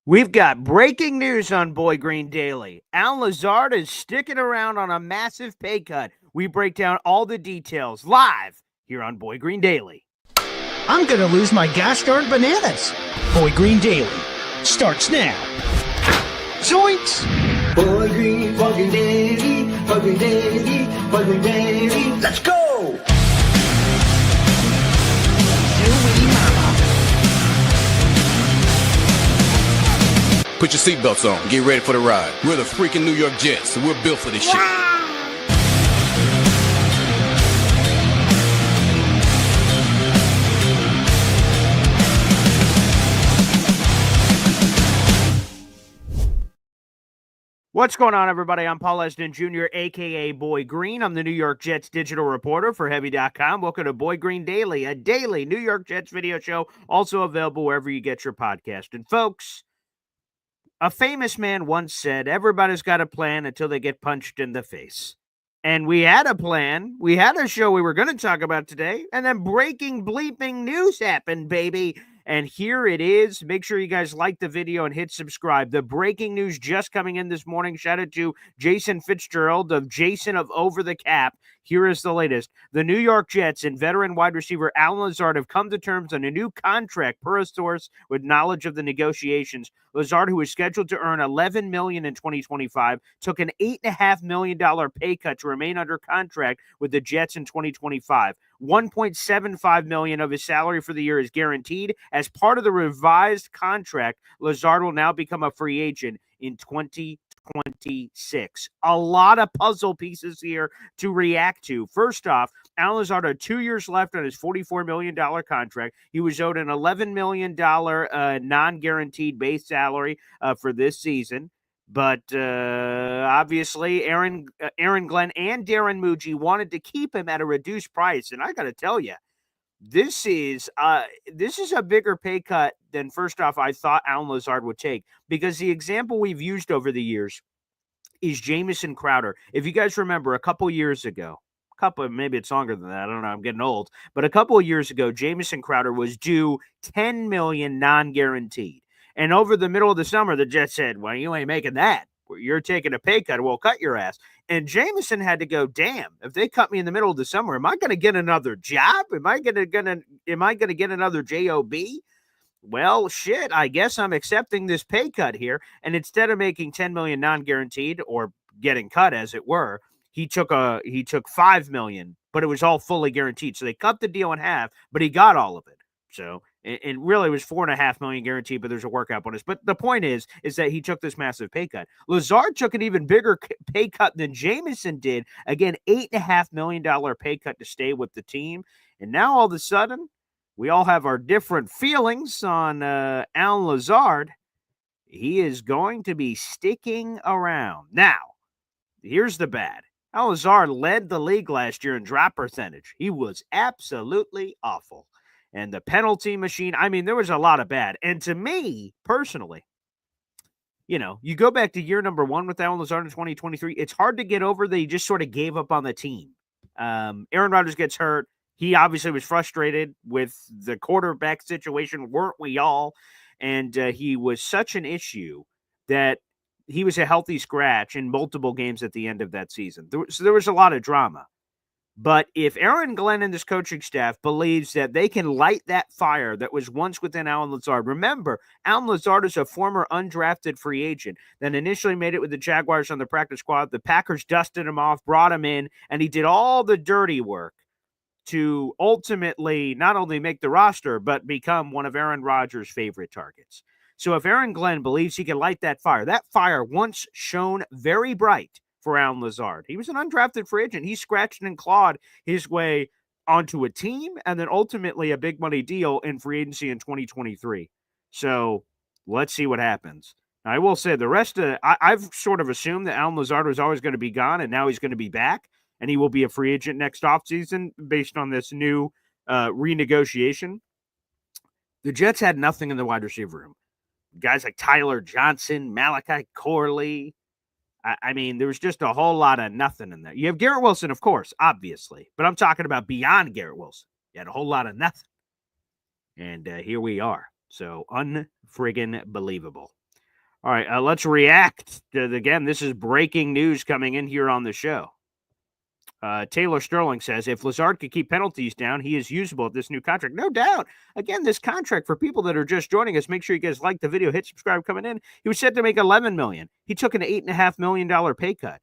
We've got breaking news on Boy Green Daily. Allen Lazard is sticking around on a massive pay cut. We break down all the details live here on Boy Green Daily. I'm going to lose my gas darn bananas. Boy Green Daily starts now. Zoinks! Boy Green Daily, Boy Green Daily, Boy Green Daily. Let's go! Put your seatbelts on. Get ready for the ride. We're the freaking New York Jets, so we're built for this shit. What's going on, everybody? I'm Paul Esden Jr., a.k.a. Boy Green. I'm the New York Jets digital reporter for Heavy.com. Welcome to Boy Green Daily, a daily New York Jets video show, also available wherever you get your podcast. And folks, a famous man once said, everybody's got a plan until they get punched in the face. And we had a plan. We had a show we were going to talk about today. And then breaking bleeping news happened, baby. And here it is. Make sure you guys like the video and hit subscribe. The breaking news just coming in this morning. Shout out to Jason Fitzgerald of Jason of Over the Cap. Here is the latest. The New York Jets and veteran wide receiver Allen Lazard have come to terms on a new contract per a source with knowledge of the negotiations. Lazard, who is scheduled to earn $11 million in 2025, took an $8.5 million pay cut to remain under contract with the Jets in 2025. $1.75 million of his salary for the year is guaranteed. As part of the revised contract, Lazard will now become a free agent in 2026. A lot of puzzle pieces here to react to. First off, Allen Lazard had 2 years left on his $44 million contract. He was owed an $11 million non-guaranteed base salary for this season. But obviously, Aaron Glenn and Darren Muji wanted to keep him at a reduced price. And I got to tell you, this is a bigger pay cut than, first off, I thought Allen Lazard would take. Because the example we've used over the years is Jamison Crowder. If you guys remember, a couple years ago, maybe it's longer than that, I don't know, I'm getting old. But a couple of years ago, Jamison Crowder was due $10 million non-guaranteed. And over the middle of the summer, the Jets said, well, you ain't making that. You're taking a pay cut. We'll cut your ass. And Jamison had to go, damn, if they cut me in the middle of the summer, am I going to get another job? Am I going to get another job? Well, shit, I guess I'm accepting this pay cut here. And instead of making $10 million non-guaranteed, or getting cut as it were, he took $5 million, but it was all fully guaranteed. So they cut the deal in half, but he got all of it. So it really was $4.5 million guaranteed, but there's a workout bonus. But the point is that he took this massive pay cut. Lazard took an even bigger pay cut than Jamison did. Again, $8.5 million pay cut to stay with the team. And now all of a sudden, we all have our different feelings on Allen Lazard. He is going to be sticking around. Now, here's the bad. Allen Lazard led the league last year in drop percentage. He was absolutely awful. And the penalty machine, I mean, there was a lot of bad. And to me, personally, you go back to year number one with Allen Lazard in 2023, it's hard to get over that he just sort of gave up on the team. Aaron Rodgers gets hurt. He obviously was frustrated with the quarterback situation, weren't we all? And he was such an issue that he was a healthy scratch in multiple games at the end of that season. So there was a lot of drama. But if Aaron Glenn and this coaching staff believes that they can light that fire that was once within Allen Lazard, remember, Allen Lazard is a former undrafted free agent that initially made it with the Jaguars on the practice squad. The Packers dusted him off, brought him in, and he did all the dirty work to ultimately not only make the roster, but become one of Aaron Rodgers' favorite targets. So if Aaron Glenn believes he can light that fire once shone very bright for Allen Lazard. He was an undrafted free agent. He scratched and clawed his way onto a team and then ultimately a big money deal in free agency in 2023. So let's see what happens. Now, I will say the rest of I've sort of assumed that Allen Lazard was always going to be gone, and now he's going to be back, and he will be a free agent next offseason based on this new renegotiation. The Jets had nothing in the wide receiver room. Guys like Tyler Johnson, Malachi Corley. I mean, there was just a whole lot of nothing in there. You have Garrett Wilson, of course, obviously. But I'm talking about beyond Garrett Wilson. You had a whole lot of nothing. And here we are. So, unfriggin' believable. All right, let's react. Again, this is breaking news coming in here on the show. Taylor Sterling says, if Lazard could keep penalties down, he is usable at this new contract. No doubt. Again, this contract, for people that are just joining us, make sure you guys like the video, hit subscribe coming in. He was set to make $11 million. He took an $8.5 million pay cut.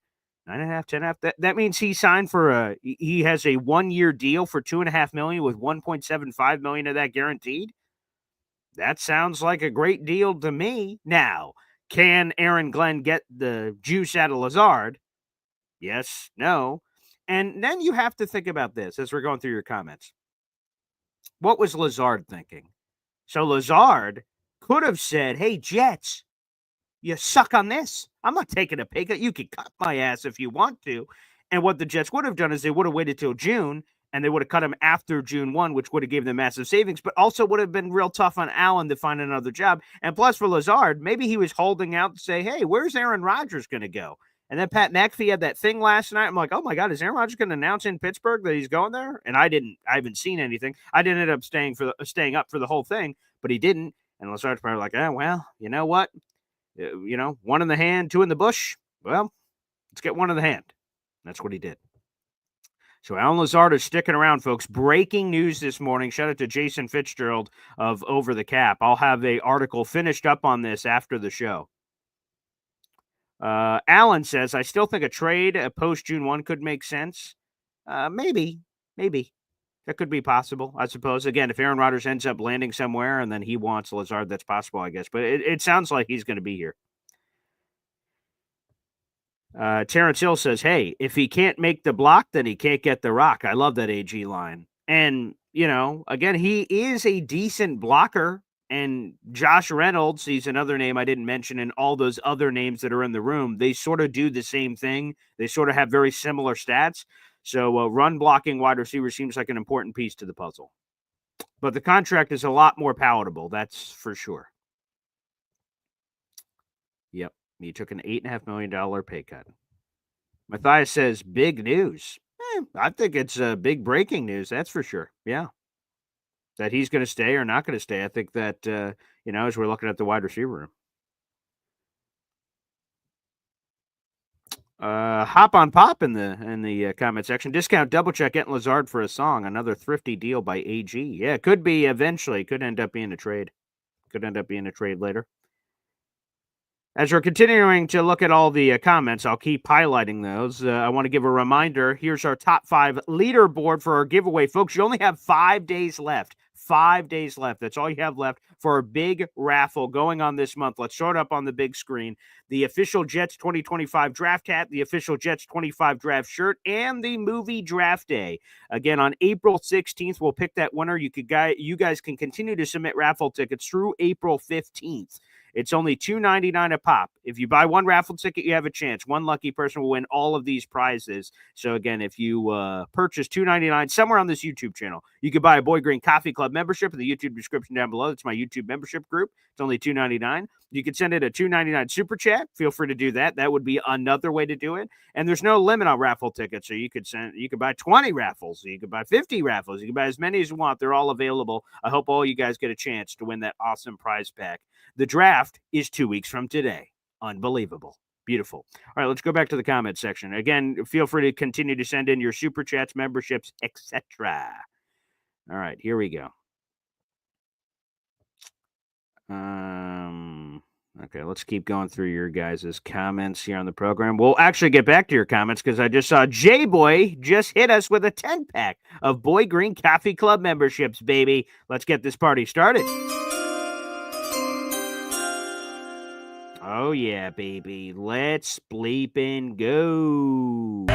9.5, 10.5. That means he signed for he has a 1-year deal for $2.5 million with $1.75 million of that guaranteed. That sounds like a great deal to me. Now, can Aaron Glenn get the juice out of Lazard? Yes, no. And then you have to think about this as we're going through your comments. What was Lazard thinking? So Lazard could have said, hey, Jets, you suck on this. I'm not taking a pay cut. You can cut my ass if you want to. And what the Jets would have done is they would have waited till June, and they would have cut him after June 1, which would have given them massive savings, but also would have been real tough on Allen to find another job. And plus for Lazard, maybe he was holding out to say, hey, where's Aaron Rodgers going to go? And then Pat McAfee had that thing last night. I'm like, oh my God, is Aaron Rodgers going to announce in Pittsburgh that he's going there? And I haven't seen anything. I didn't end up staying up for the whole thing, but he didn't. And Lazard's probably like, oh, well, you know what? One in the hand, two in the bush. Well, let's get one in the hand. That's what he did. So Allen Lazard is sticking around, folks. Breaking news this morning. Shout out to Jason Fitzgerald of Over the Cap. I'll have an article finished up on this after the show. Allen says, I still think a trade post June 1 could make sense. Maybe. That could be possible, I suppose. Again, if Aaron Rodgers ends up landing somewhere and then he wants Lazard, that's possible, I guess. But it sounds like he's going to be here. Terrence Hill says, hey, if he can't make the block, then he can't get the rock. I love that AG line. And, again, he is a decent blocker. And Josh Reynolds, he's another name I didn't mention, and all those other names that are in the room, they sort of do the same thing. They sort of have very similar stats. So run blocking wide receiver seems like an important piece to the puzzle. But the contract is a lot more palatable, that's for sure. Yep, he took an $8.5 million pay cut. Matthias says, big news. I think it's big breaking news, that's for sure. Yeah. That he's going to stay or not going to stay. I think that, as we're looking at the wide receiver room. Hop on Pop in the comment section. Discount double check getting Lazard for a song. Another thrifty deal by AG. Yeah, it could be eventually. Could end up being a trade. Could end up being a trade later. As we're continuing to look at all the comments, I'll keep highlighting those. I want to give a reminder. Here's our top 5 leaderboard for our giveaway. Folks, you only have 5 days left. 5 days left. That's all you have left for a big raffle going on this month. Let's show it up on the big screen. The official Jets 2025 draft hat, the official Jets 25 draft shirt, and the movie draft day. Again, on April 16th, we'll pick that winner. You guys can continue to submit raffle tickets through April 15th. It's only $2.99 a pop. If you buy one raffle ticket, you have a chance. One lucky person will win all of these prizes. So again, if you purchase $2.99 somewhere on this YouTube channel, you could buy a Boy Green Coffee Club membership in the YouTube description down below. That's my YouTube membership group. It's only $2.99. You can send it a $2.99 super chat. Feel free to do that. That would be another way to do it. And there's no limit on raffle tickets. So you could buy 20 raffles. You could buy 50 raffles. You can buy as many as you want. They're all available. I hope all you guys get a chance to win that awesome prize pack. The draft is 2 weeks from today. Unbelievable. Beautiful. All right, let's go back to the comment section. Again, feel free to continue to send in your super chats, memberships, etc. All right, here we go. Okay, let's keep going through your guys' comments here on the program. We'll actually get back to your comments because I just saw J-Boy just hit us with a 10-pack of Boy Green Coffee Club memberships, baby. Let's get this party started. Oh, yeah, baby. Let's bleepin' go.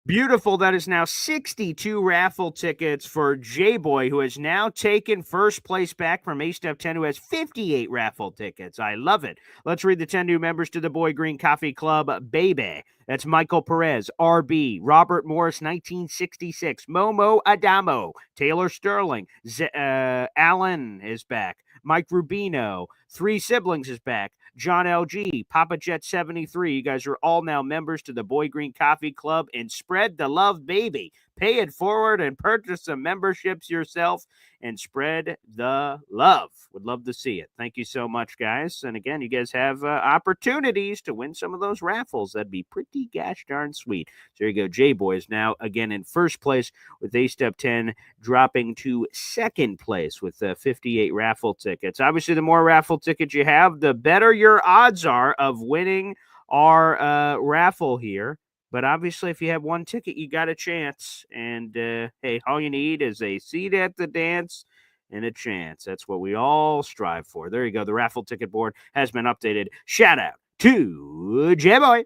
Beautiful. That is now 62 raffle tickets for J-Boy, who has now taken first place back from A-Step 10, who has 58 raffle tickets. I love it. Let's read the 10 new members to the Boy Green Coffee Club, baby. That's Michael Perez, RB, Robert Morris, 1966, Momo Adamo, Taylor Sterling, Allen is back, Mike Rubino, Three Siblings is back, John LG, Papa Jet 73. You guys are all now members to the Boy Green Coffee Club, and spread the love, baby. Pay it forward and purchase some memberships yourself and spread the love. Would love to see it. Thank you so much, guys. And again, you guys have opportunities to win some of those raffles. That'd be pretty gosh darn sweet. So there you go. J-Boys now again in first place with A Step 10 dropping to second place with 58 raffle tickets. Obviously, the more raffle tickets you have, the better your odds are of winning our raffle here. But obviously, if you have one ticket, you got a chance. And hey, all you need is a seat at the dance and a chance. That's what we all strive for. There you go. The raffle ticket board has been updated. Shout out to J-Boy.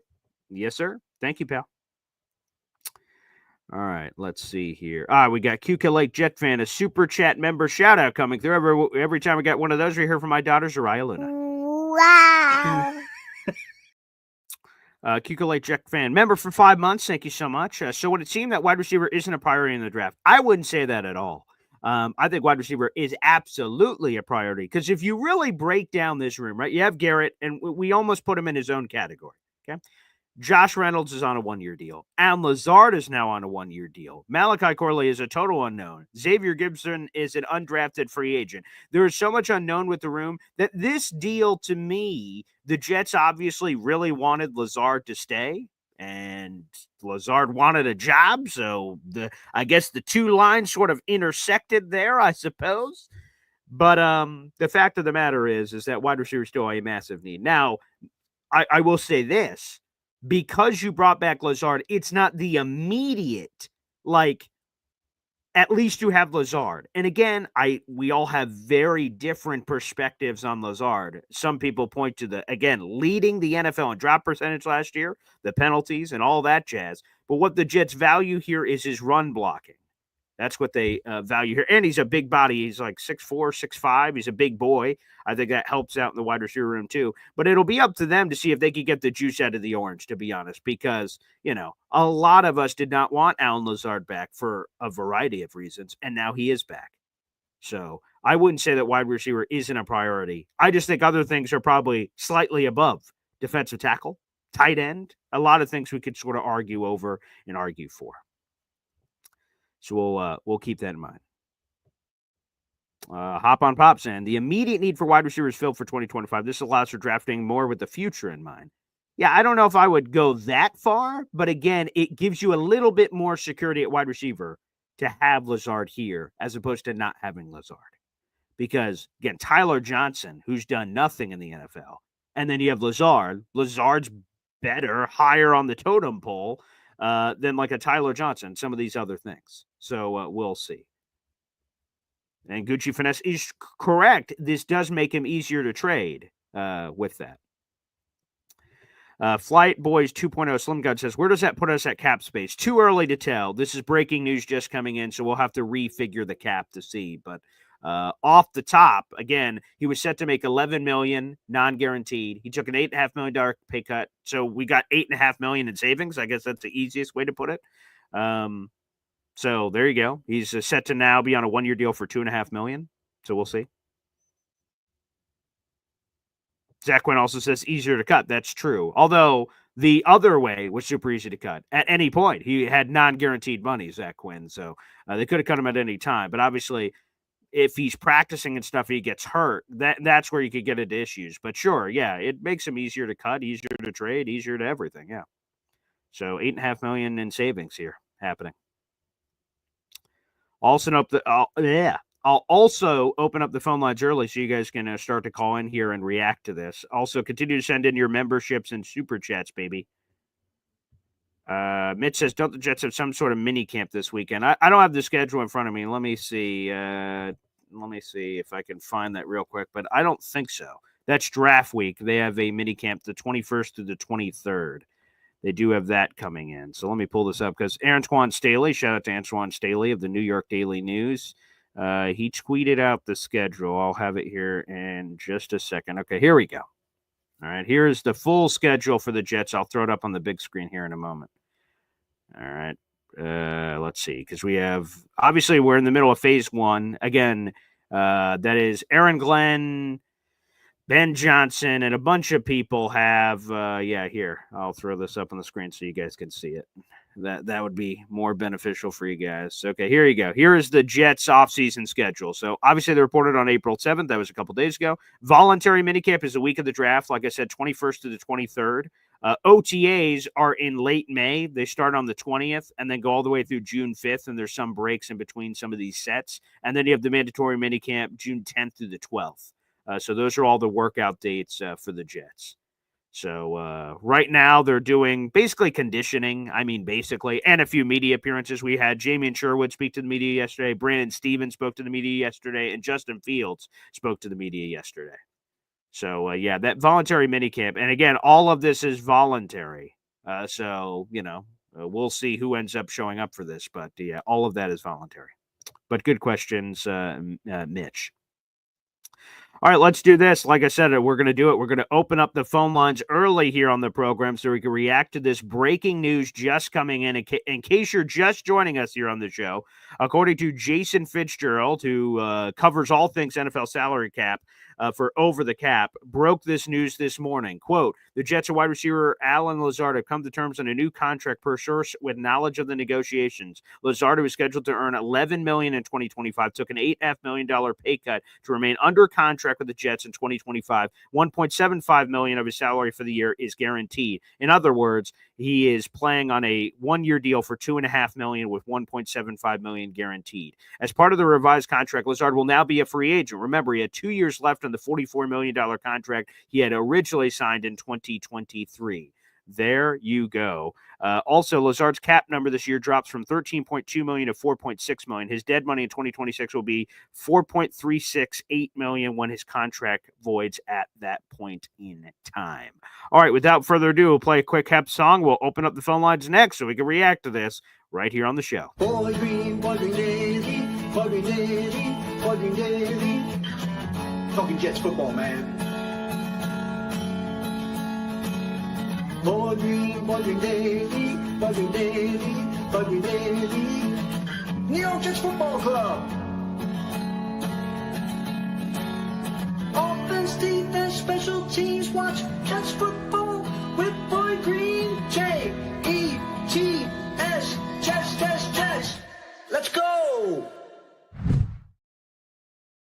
Yes, sir. Thank you, pal. All right, let's see here. We got QK Lake Jet Fan, a super chat member shout out coming through. Every time we got one of those, we hear from my daughter, Zariah Luna. Wow. QK Lake Jet Fan, member for 5 months. Thank you so much. So would it seem that wide receiver isn't a priority in the draft? I wouldn't say that at all. I think wide receiver is absolutely a priority because if you really break down this room, right, you have Garrett, and we almost put him in his own category, okay? Josh Reynolds is on a 1-year deal. Allen Lazard is now on a 1-year deal. Malachi Corley is a total unknown. Xavier Gibson is an undrafted free agent. There is so much unknown with the room that this deal, to me, the Jets obviously really wanted Lazard to stay, and Lazard wanted a job, so I guess the two lines sort of intersected there, I suppose. But the fact of the matter is that wide receiver is still a massive need. Now, I will say this. Because you brought back Lazard, it's not the immediate, like, at least you have Lazard. And again, we all have very different perspectives on Lazard. Some people point to leading the NFL in drop percentage last year, the penalties and all that jazz. But what the Jets value here is his run blocking. That's what they value here. And he's a big body. He's like 6'4", 6'5". He's a big boy. I think that helps out in the wide receiver room too. But it'll be up to them to see if they can get the juice out of the orange, to be honest, because, a lot of us did not want Allen Lazard back for a variety of reasons, and now he is back. So I wouldn't say that wide receiver isn't a priority. I just think other things are probably slightly above defensive tackle, tight end, a lot of things we could sort of argue over and argue for. So we'll keep that in mind. Hop on Pops and the immediate need for wide receivers filled for 2025. This allows for drafting more with the future in mind. Yeah, I don't know if I would go that far, but again, it gives you a little bit more security at wide receiver to have Lazard here as opposed to not having Lazard. Because, again, Tyler Johnson, who's done nothing in the NFL, and then you have Lazard. Lazard's better, higher on the totem pole than like a Tyler Johnson, some of these other things. So we'll see. And Gucci Finesse is correct. This does make him easier to trade with that. Flight Boys 2.0 Slim God says, where does that put us at cap space? Too early to tell. This is breaking news just coming in, so we'll have to refigure the cap to see. But off the top, again, he was set to make $11 million non-guaranteed. He took an $8.5 million pay cut, so we got $8.5 million in savings. I guess that's the easiest way to put it. So there you go. He's set to now be on a 1-year deal for $2.5 million. So we'll see. Zach Quinn also says easier to cut. That's true. Although the other way was super easy to cut at any point. He had non-guaranteed money, Zach Quinn. So they could have cut him at any time. But obviously, if he's practicing and stuff, he gets hurt. That's where you could get into issues. But sure, yeah, it makes him easier to cut, easier to trade, easier to everything. Yeah. So $8.5 million in savings here happening. I'll also open up the phone lines early so you guys can start to call in here and react to this. Also, continue to send in your memberships and super chats, baby. Mitch says, don't the Jets have some sort of mini camp this weekend? I don't have the schedule in front of me. Let me see. Let me see if I can find that real quick, but I don't think so. That's draft week. They have a mini camp the 21st through the 23rd. They do have that coming in. So let me pull this up because Antoine Staley, shout out to Antoine Staley of the New York Daily News. He tweeted out the schedule. I'll have it here in just a second. Okay, here we go. All right, here's the full schedule for the Jets. I'll throw it up on the big screen here in a moment. All right, let's see, because we have, obviously, we're in the middle of phase one. Again, that is Aaron Glenn, Ben Johnson, and a bunch of people have, here, I'll throw this up on the screen so you guys can see it. That would be more beneficial for you guys. Okay, here you go. Here is the Jets offseason schedule. So obviously they reported on April 7th. That was a couple days ago. Voluntary minicamp is the week of the draft. Like I said, 21st to the 23rd. OTAs are in late May. They start on the 20th and then go all the way through June 5th. And there's some breaks in between some of these sets. And then you have the mandatory minicamp June 10th through the 12th. So those are all the workout dates for the Jets. So right now they're doing basically conditioning. I mean, basically, and a few media appearances. We had Jamie and Sherwood speak to the media yesterday. Brandon Stevens spoke to the media yesterday, and Justin Fields spoke to the media yesterday. So yeah, that voluntary minicamp, and again, all of this is voluntary. So we'll see who ends up showing up for this, but yeah, all of that is voluntary. But good questions, Mitch. All right, let's do this. Like I said, we're going to do it. We're going to open up the phone lines early here on the program so we can react to this breaking news just coming in case you're just joining us here on the show. According to Jason Fitzgerald, who covers all things NFL salary cap for Over the Cap, broke this news this morning. Quote, the Jets wide receiver Allen Lazard have come to terms on a new contract per source with knowledge of the negotiations. Lazard, who was scheduled to earn $11 million in 2025, took an $8.5 million pay cut to remain under contract with the Jets in 2025. $1.75 million of his salary for the year is guaranteed. In other words, he is playing on a one-year deal for $2.5 million with $1.75 million guaranteed. As part of the revised contract, Lazard will now be a free agent. Remember, he had 2 years left on the $44 million contract he had originally signed in 2023. There you go. Also, Lazard's cap number this year drops from $13.2 million to $4.6 million. His dead money in 2026 will be $4.368 million when his contract voids at that point in time. All right, without further ado, we'll play a quick Hep song. We'll open up the phone lines next so we can react to this right here on the show. Boy Green, daily, daily. Talking Jets football, man. Boy Green, daily, daily. New York Jets Football Club. Offense, defense, special teams. Watch Jets football with Boy Green. J-E-T-S. Jets. Let's go.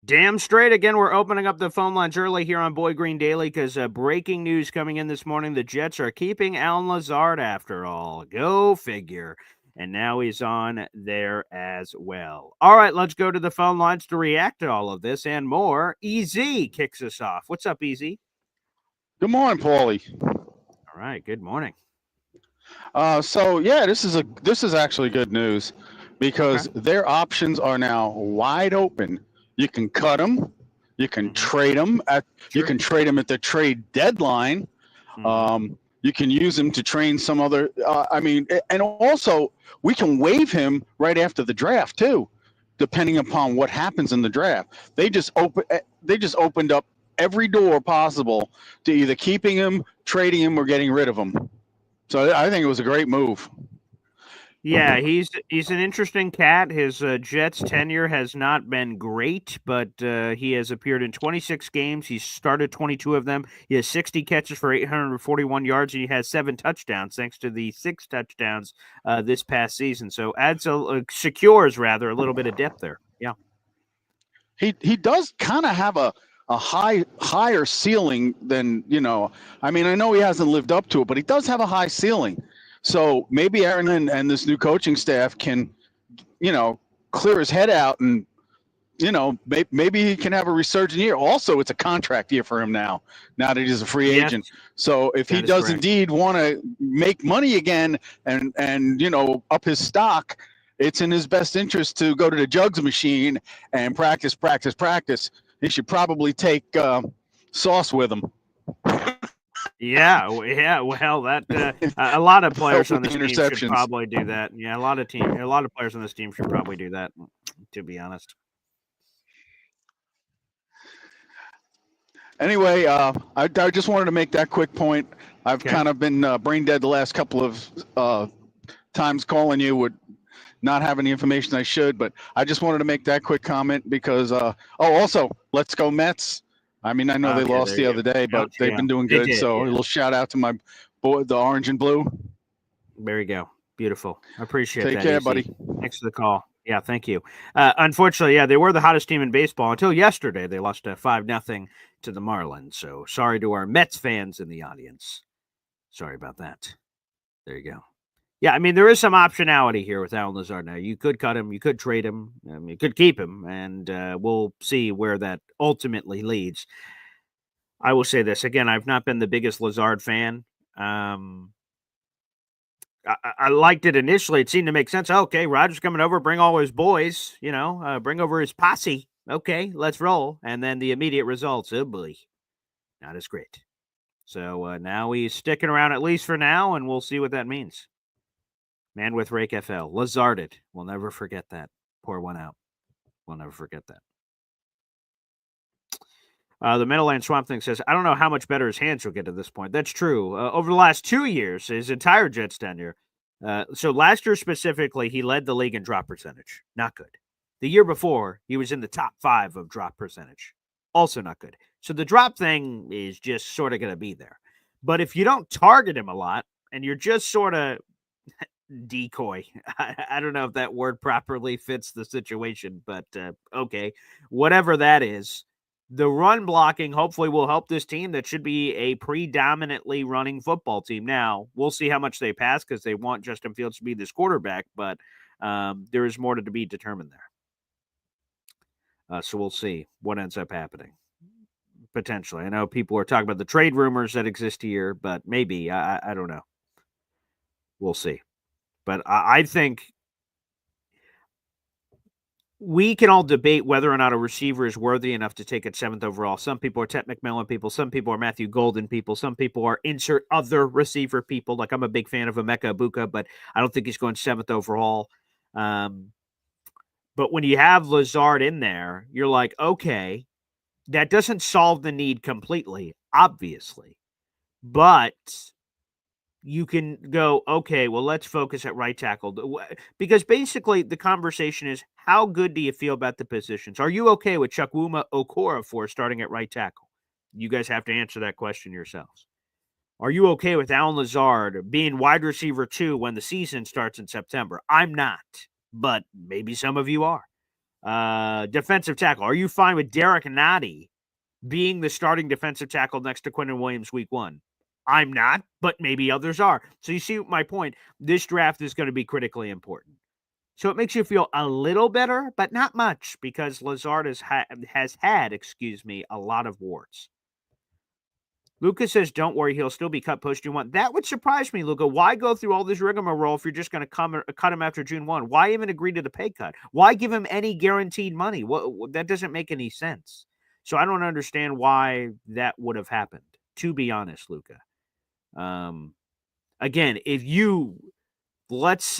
Damn straight. Again, we're opening up the phone lines early here on Boy Green Daily because breaking news coming in this morning. The Jets are keeping Allen Lazard after all. Go figure. And now he's on there as well. All right, let's go to the phone lines to react to all of this and more. EZ kicks us off. What's up, EZ? Good morning, Paulie. All right, good morning. So yeah, this is actually good news because their options are now wide open. You can cut them, you can trade them you can trade them at the trade deadline. You can use him to train some other. And also we can waive him right after the draft too, depending upon what happens in the draft. They just opened up every door possible to either keeping him, trading him, or getting rid of him. So I think it was a great move. Yeah, he's an interesting cat. His Jets tenure has not been great, but he has appeared in 26 games. He's started 22 of them. He has 60 catches for 841 yards, and he has 7 touchdowns, thanks to the 6 touchdowns this past season. So secures a little bit of depth there. Yeah, he does kind of have a higher ceiling than, I know he hasn't lived up to it, but he does have a high ceiling. So maybe Aaron and this new coaching staff can, clear his head out and, maybe he can have a resurgent year. Also, it's a contract year for him now that he's a free agent. So if he does indeed want to make money again and up his stock, it's in his best interest to go to the jugs machine and practice. He should probably take sauce with him. Yeah. Well, that a lot of players on this team should probably do that. Yeah, a lot of players on this team should probably do that. To be honest. Anyway, I just wanted to make that quick point. I've kind of been brain dead the last couple of times calling you with not having the information I should, but I just wanted to make that quick comment because. Also, let's go Mets. I know they lost the other day, but they've been doing good. A little shout out to my boy, the orange and blue. There you go. Beautiful. I appreciate Take that. care, Easy. buddy. Thanks for the call. Yeah, thank you. Unfortunately, they were the hottest team in baseball until yesterday. They lost 5-0 to the Marlins. So sorry to our Mets fans in the audience. Sorry about that. There you go. Yeah, I mean, there is some optionality here with Allen Lazard now. You could cut him, you could trade him, you could keep him, and we'll see where that ultimately leads. I will say this again: I've not been the biggest Lazard fan. I liked it initially. It seemed to make sense. Okay, Roger's coming over, bring all his boys, bring over his posse. Okay, let's roll. And then the immediate results, oh boy, not as great. So now he's sticking around at least for now, and we'll see what that means. Man with Rake FL. Lazarded. We'll never forget that. Pour one out. We'll never forget that. The Meadowland Swamp Thing says, I don't know how much better his hands will get at this point. That's true. Over the last 2 years, his entire Jets tenure. So last year specifically, he led the league in drop percentage. Not good. The year before, he was in the top 5 of drop percentage. Also not good. So the drop thing is just sort of going to be there. But if you don't target him a lot and you're just sort of decoy. I don't know if that word properly fits the situation, but okay. Whatever that is, the run blocking hopefully will help this team that should be a predominantly running football team. Now, we'll see how much they pass because they want Justin Fields to be this quarterback, but there is more to be determined there. So we'll see what ends up happening. Potentially. I know people are talking about the trade rumors that exist here, but maybe. I don't know. We'll see. But I think we can all debate whether or not a receiver is worthy enough to take it 7th overall. Some people are Ted McMillan people. Some people are Matthew Golden people. Some people are insert other receiver people. Like I'm a big fan of Emeka Ibuka, but I don't think he's going 7th overall. But when you have Lazard in there, you're like, okay, that doesn't solve the need completely, obviously. But you can go, okay, well, let's focus at right tackle. Because basically the conversation is, how good do you feel about the positions? Are you okay with Chukwuma Okorafor starting at right tackle? You guys have to answer that question yourselves. Are you okay with Allen Lazard being wide receiver 2 when the season starts in September? I'm not, but maybe some of you are. Defensive tackle. Are you fine with Derek Nottie being the starting defensive tackle next to Quinnen Williams week 1? I'm not, but maybe others are. So you see my point. This draft is going to be critically important. So it makes you feel a little better, but not much, because Lazard has had a lot of warts. Lucas says, don't worry, he'll still be cut post June 1. That would surprise me, Luca. Why go through all this rigmarole if you're just going to cut him after June 1? Why even agree to the pay cut? Why give him any guaranteed money? That doesn't make any sense. So I don't understand why that would have happened, to be honest, Luca. Again, if let's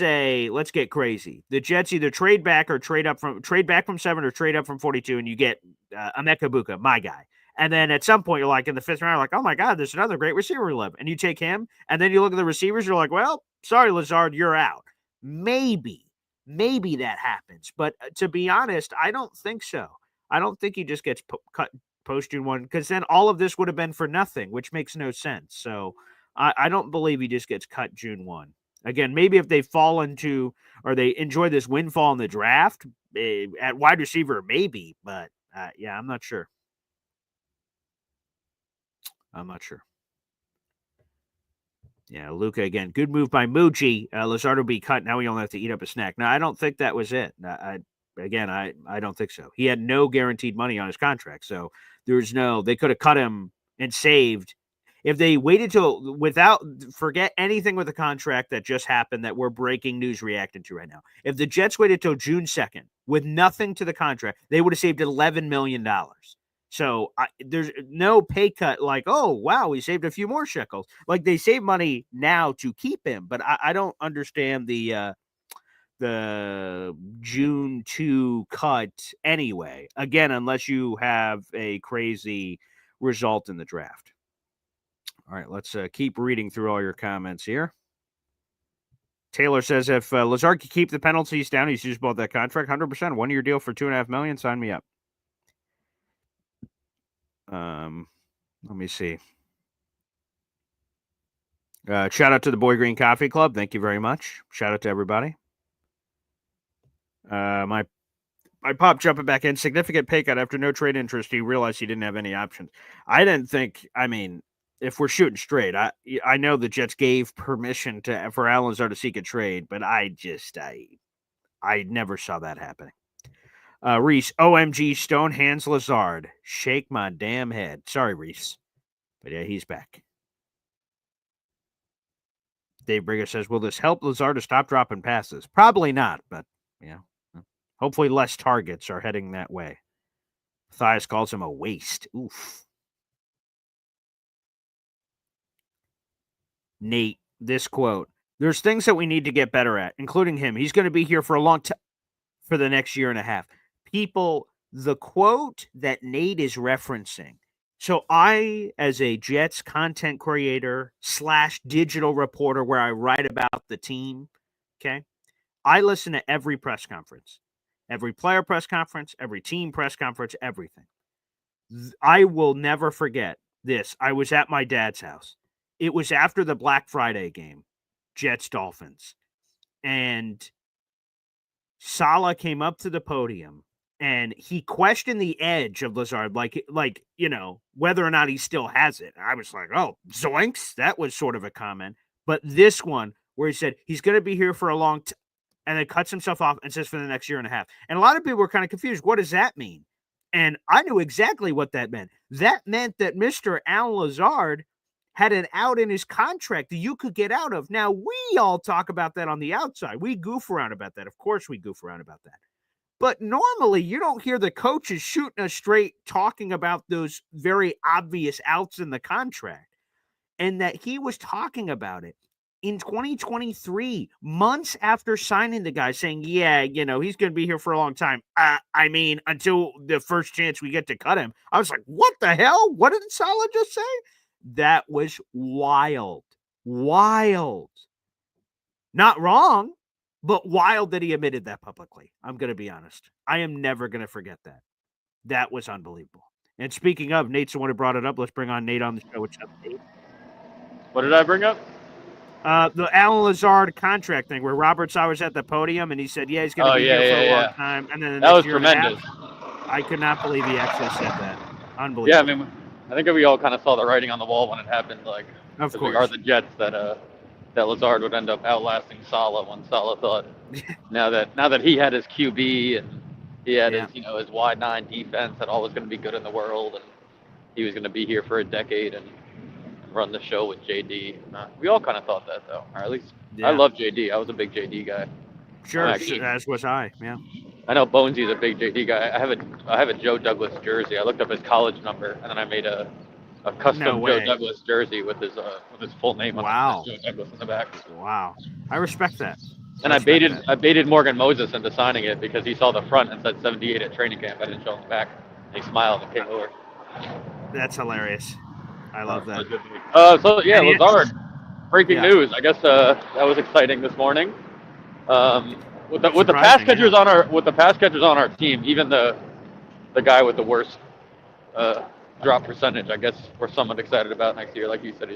get crazy. The Jets either trade back from 7 or trade up from 42, and you get Emeka Ibuka, my guy. And then at some point, you're like in the 5th round, like, oh my God, there's another great receiver 11. And you take him, and then you look at the receivers, you're like, well, sorry, Lazard, you're out. Maybe that happens. But to be honest, I don't think so. I don't think he just gets cut post June 1, because then all of this would have been for nothing, which makes no sense. So I don't believe he just gets cut June 1. Again, maybe if they fall into or they enjoy this windfall in the draft at wide receiver, maybe. But yeah, I'm not sure. Yeah, Luca again. Good move by Mucci. Lazard will be cut. Now we only have to eat up a snack. Now, I don't think that was it. I don't think so. He had no guaranteed money on his contract. So they could have cut him and saved. If they waited forget anything with the contract that just happened that we're breaking news reacting to right now. If the Jets waited till June 2nd with nothing to the contract, they would have saved $11 million. So there's no pay cut like, oh, wow, we saved a few more shekels. Like they save money now to keep him. But I don't understand the June 2 cut anyway. Again, unless you have a crazy result in the draft. All right, let's keep reading through all your comments here. Taylor says, if Lazard could keep the penalties down, he's used both that contract, 100%, 1-year deal for $2.5 million. Sign me up. Let me see. Shout out to the Boy Green Coffee Club. Thank you very much. Shout out to everybody. My pop jumping back in. Significant pay cut after no trade interest. He realized he didn't have any options. I didn't think. I mean, if we're shooting straight, I know the Jets gave permission for Allen Lazard to seek a trade, but I never saw that happening. Reese, OMG, Stone hands Lazard. Shake my damn head. Sorry, Reese. But yeah, he's back. Dave Brigger says, will this help Lazard to stop dropping passes? Probably not, but yeah. Hopefully less targets are heading that way. Thias calls him a waste. Oof. Nate, this quote. There's things that we need to get better at, including him. He's going to be here for a long time, for the next year and a half. People, the quote that Nate is referencing. So I, as a Jets content creator / digital reporter where I write about the team, okay, I listen to every press conference, every player press conference, every team press conference, everything. I will never forget this. I was at my dad's house. It was after the Black Friday game, Jets-Dolphins. And Saleh came up to the podium and he questioned the edge of Lazard, like, whether or not he still has it. I was like, oh, zoinks. That was sort of a comment. But this one where he said he's going to be here for a long time and then cuts himself off and says for the next year and a half. And a lot of people were kind of confused. What does that mean? And I knew exactly what that meant. That meant that Mr. Allen Lazard had an out in his contract that you could get out of. Now, we all talk about that on the outside. We goof around about that. Of course we goof around about that. But normally you don't hear the coaches shooting us straight talking about those very obvious outs in the contract. And that he was talking about it in 2023, months after signing the guy, saying, yeah, he's going to be here for a long time. Until the first chance we get to cut him. I was like, what the hell? What did Saleh just say? That was wild. Wild. Not wrong, but wild that he admitted that publicly. I'm going to be honest. I am never going to forget that. That was unbelievable. And speaking of, Nate's the one who brought it up. Let's bring on Nate on the show. What's up, Nate? What did I bring up? The Allen Lazard contract thing where Robert Sauer was at the podium and he said, yeah, he's going to be here for a long time. And then that was tremendous. I could not believe he actually said that. Unbelievable. Yeah, I think we all kind of saw the writing on the wall when it happened. Like, of course, we are the Jets that Lazard would end up outlasting Saleh when Saleh thought now that he had his QB and he had his wide 9 defense that all was going to be good in the world and he was going to be here for a decade and run the show with JD. We all kind of thought that though, or at least I love JD. I was a big JD guy. Sure, as was I. Yeah. I know Bonesy's a big JD guy. I have a Joe Douglas jersey. I looked up his college number and then I made a custom Joe Douglas jersey with his full name on it, Joe Douglas in the back. Wow, I respect that. And I baited Morgan Moses into signing it because he saw the front and said 78 at training camp. I didn't show him the back. And he smiled and came over. That's hilarious. I love that. Lazard. Breaking news. I guess that was exciting this morning. With the pass catchers on our team, even the guy with the worst drop percentage, I guess we're somewhat excited about next year. Like you said,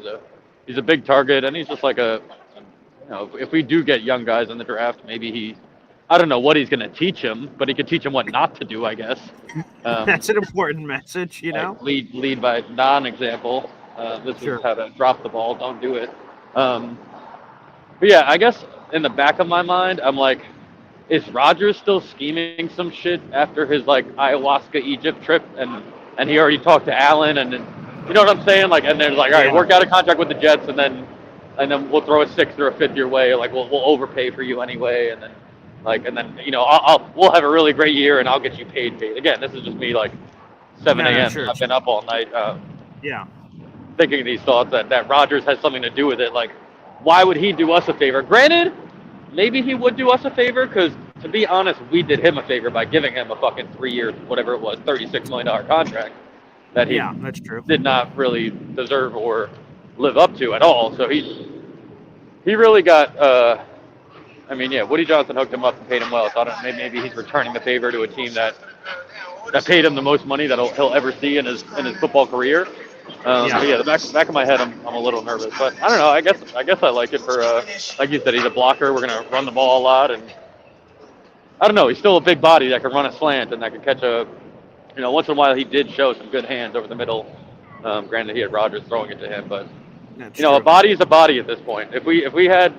he's a big target, and he's just like if we do get young guys in the draft, maybe I don't know what he's going to teach him, but he could teach him what not to do, I guess. That's an important message, Lead by non-example. This is how to drop the ball. Don't do it. But yeah, I guess in the back of my mind, I'm like, is Rodgers still scheming some shit after his ayahuasca Egypt trip, and he already talked to Allen, and you know what I'm saying? And there's all right, work out a contract with the Jets, and then we'll throw a 6th or a 5th your way. We'll overpay for you anyway, and then we'll have a really great year, and I'll get you paid. Again, this is just me 7 a.m. Sure. I've been up all night. Thinking these thoughts that Rodgers has something to do with it. Why would he do us a favor? Granted, maybe he would do us a favor because, to be honest, we did him a favor by giving him a fucking 3-year, whatever it was, $36 million contract that he that's true. Did not really deserve or live up to at all. So he really got. Woody Johnson hooked him up and paid him well. So maybe he's returning the favor to a team that paid him the most money that he'll ever see in his football career. But yeah, the back of my head, I'm a little nervous, but I don't know. I guess I like it for like you said, he's a blocker. We're gonna run the ball a lot, and I don't know. He's still a big body that can run a slant and that can catch a. Once in a while he did show some good hands over the middle. Granted, he had Rodgers throwing it to him, but That's a true. body is a body at this point. If we had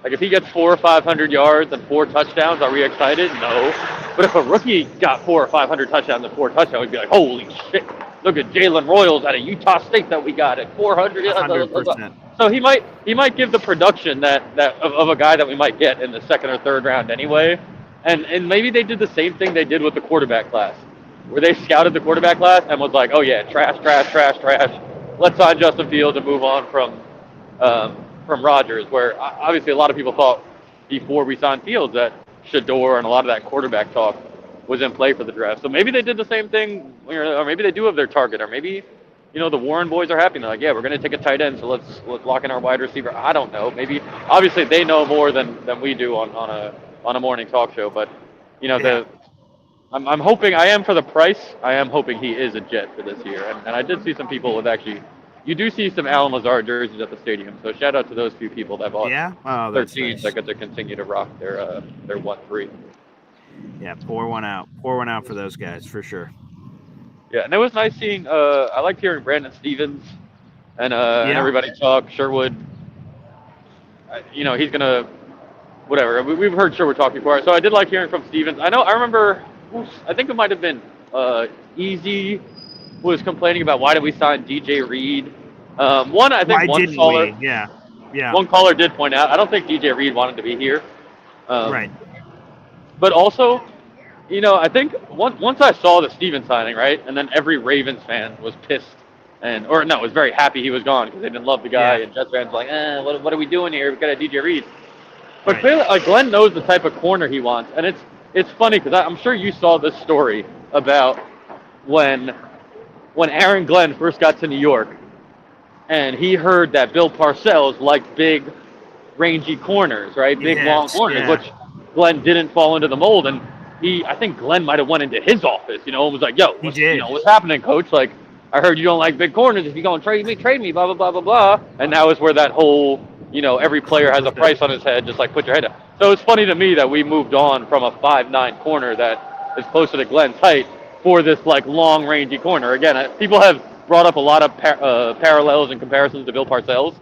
like if he gets 400 or 500 yards and 4 touchdowns, are we excited? No. But if a rookie got 400 or 500 touchdowns and 4 touchdowns, we'd be like, holy shit! Look at Jalen Royals out of Utah State that we got at 400. 100%. So he might give the production that of a guy that we might get in the second or third round anyway. And maybe they did the same thing they did with the quarterback class, where they scouted the quarterback class and was like, oh yeah, trash. Let's sign Justin Fields and move on from Rodgers. Where obviously a lot of people thought before we signed Fields that Shador and a lot of that quarterback talk was in play for the draft. So maybe they did the same thing, or maybe they do have their target, or maybe the Warren boys are happy. And they're like, yeah, we're going to take a tight end, so let's lock in our wide receiver. I don't know. Maybe obviously they know more than we do on a morning talk show. But I'm hoping, I am for the price. I am hoping he is a Jet for this year. And I did see some people with actually. You do see some Allen Lazard jerseys at the stadium, so shout out to those few people that bought 13s that get to continue to rock their 1-3. Yeah, pour one out for those guys for sure. Yeah, and it was nice seeing. I liked hearing Brandon Stevens and everybody talk. Sherwood, he's gonna whatever. We've heard Sherwood talk before, so I did like hearing from Stevens. I remember. I think it might have been Easy was complaining about why did we sign DJ Reed. One caller, one caller did point out. I don't think DJ Reed wanted to be here. Right. But also, I think once I saw the Stevens signing, right, and then every Ravens fan was pissed was very happy he was gone because they didn't love the guy, and Jets fans were like, what are we doing here? We got a DJ Reed. But clearly, Glenn knows the type of corner he wants, and it's funny because I'm sure you saw this story about when Aaron Glenn first got to New York, and he heard that Bill Parcells liked big, rangy corners, right? Big, long corners, which Glenn didn't fall into the mold. And I think Glenn might have went into his office, and was like, yo, what's happening, coach? Like, I heard you don't like big corners. If you're going to trade me, blah, blah, blah, blah, blah. And that was where that whole, every player has a price on his head, just like put your head up. So it's funny to me that we moved on from a 5'9" corner that is closer to Glenn's height for this like long rangy corner. Again, people have brought up a lot of parallels and comparisons to Bill Parcells,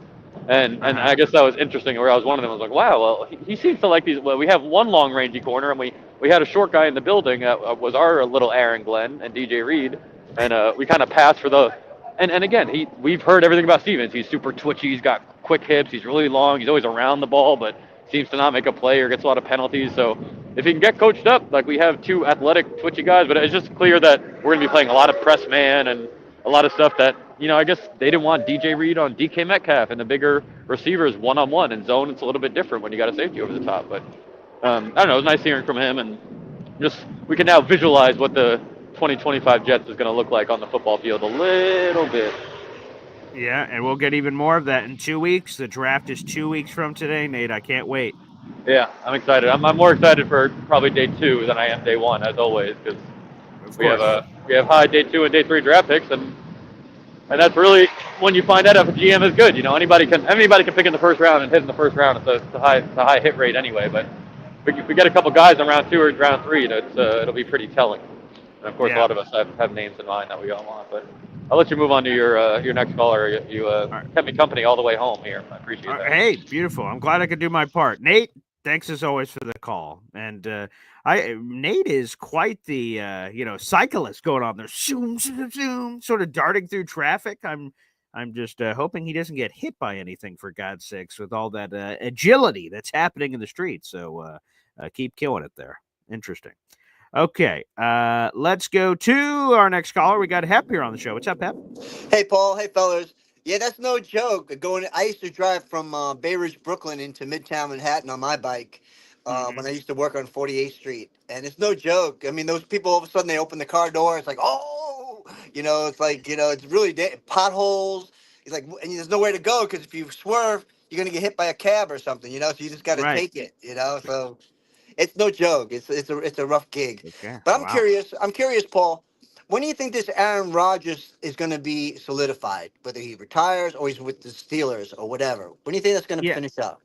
and I guess that was interesting. Where I was one of them, I was like, wow, well he seems to like these. Well, we have one long rangy corner, and we had a short guy in the building that was our little Aaron Glenn and DJ Reed, and we kind of passed for the. And again, we've heard everything about Stevens. He's super twitchy. He's got quick hips. He's really long. He's always around the ball, but seems to not make a play or gets a lot of penalties. So if he can get coached up, like we have 2 athletic, twitchy guys, but it's just clear that we're going to be playing a lot of press man and a lot of stuff that, I guess they didn't want DJ Reed on DK Metcalf and the bigger receivers one-on-one. And zone, it's a little bit different when you got a safety over the top. But I don't know, it was nice hearing from him. And just we can now visualize what the 2025 Jets is going to look like on the football field a little bit. Yeah, and we'll get even more of that in 2 weeks. The draft is 2 weeks from today, Nate. I can't wait. Yeah, I'm excited. I'm more excited for probably day 2 than I am day 1, as always, because we have high day 2 and day 3 draft picks, and that's really when you find out if a GM is good. Anybody can pick in the first round and hit in the first round. It's a high hit rate anyway. But if we get a couple guys in round 2 or round 3, it'll be pretty telling. And of course, a lot of us have names in mind that we all want, but. I'll let you move on to your next caller. You kept me company all the way home here. I appreciate that. Hey, beautiful. I'm glad I could do my part. Nate, thanks as always for the call. And Nate is quite the cyclist going on there, zoom, zoom, zoom, sort of darting through traffic. I'm just hoping he doesn't get hit by anything, for God's sakes, with all that agility that's happening in the streets. So keep killing it there. Interesting. Okay, let's go to our next caller. We got Hep here on the show. What's up, Hep? Hey, Paul. Hey, fellas. Yeah, that's no joke. I used to drive from Bay Ridge, Brooklyn into Midtown Manhattan on my bike when I used to work on 48th Street. And it's no joke. I mean, those people, all of a sudden, they open the car door. It's like, oh, it's like, it's really potholes. It's like, and there's nowhere to go because if you swerve, you're going to get hit by a cab or something, so you just got to take it, so. It's no joke. It's a rough gig. Okay. But I'm curious, Paul. When do you think this Aaron Rodgers is going to be solidified? Whether he retires or he's with the Steelers or whatever. When do you think that's going to Yeah. finish up?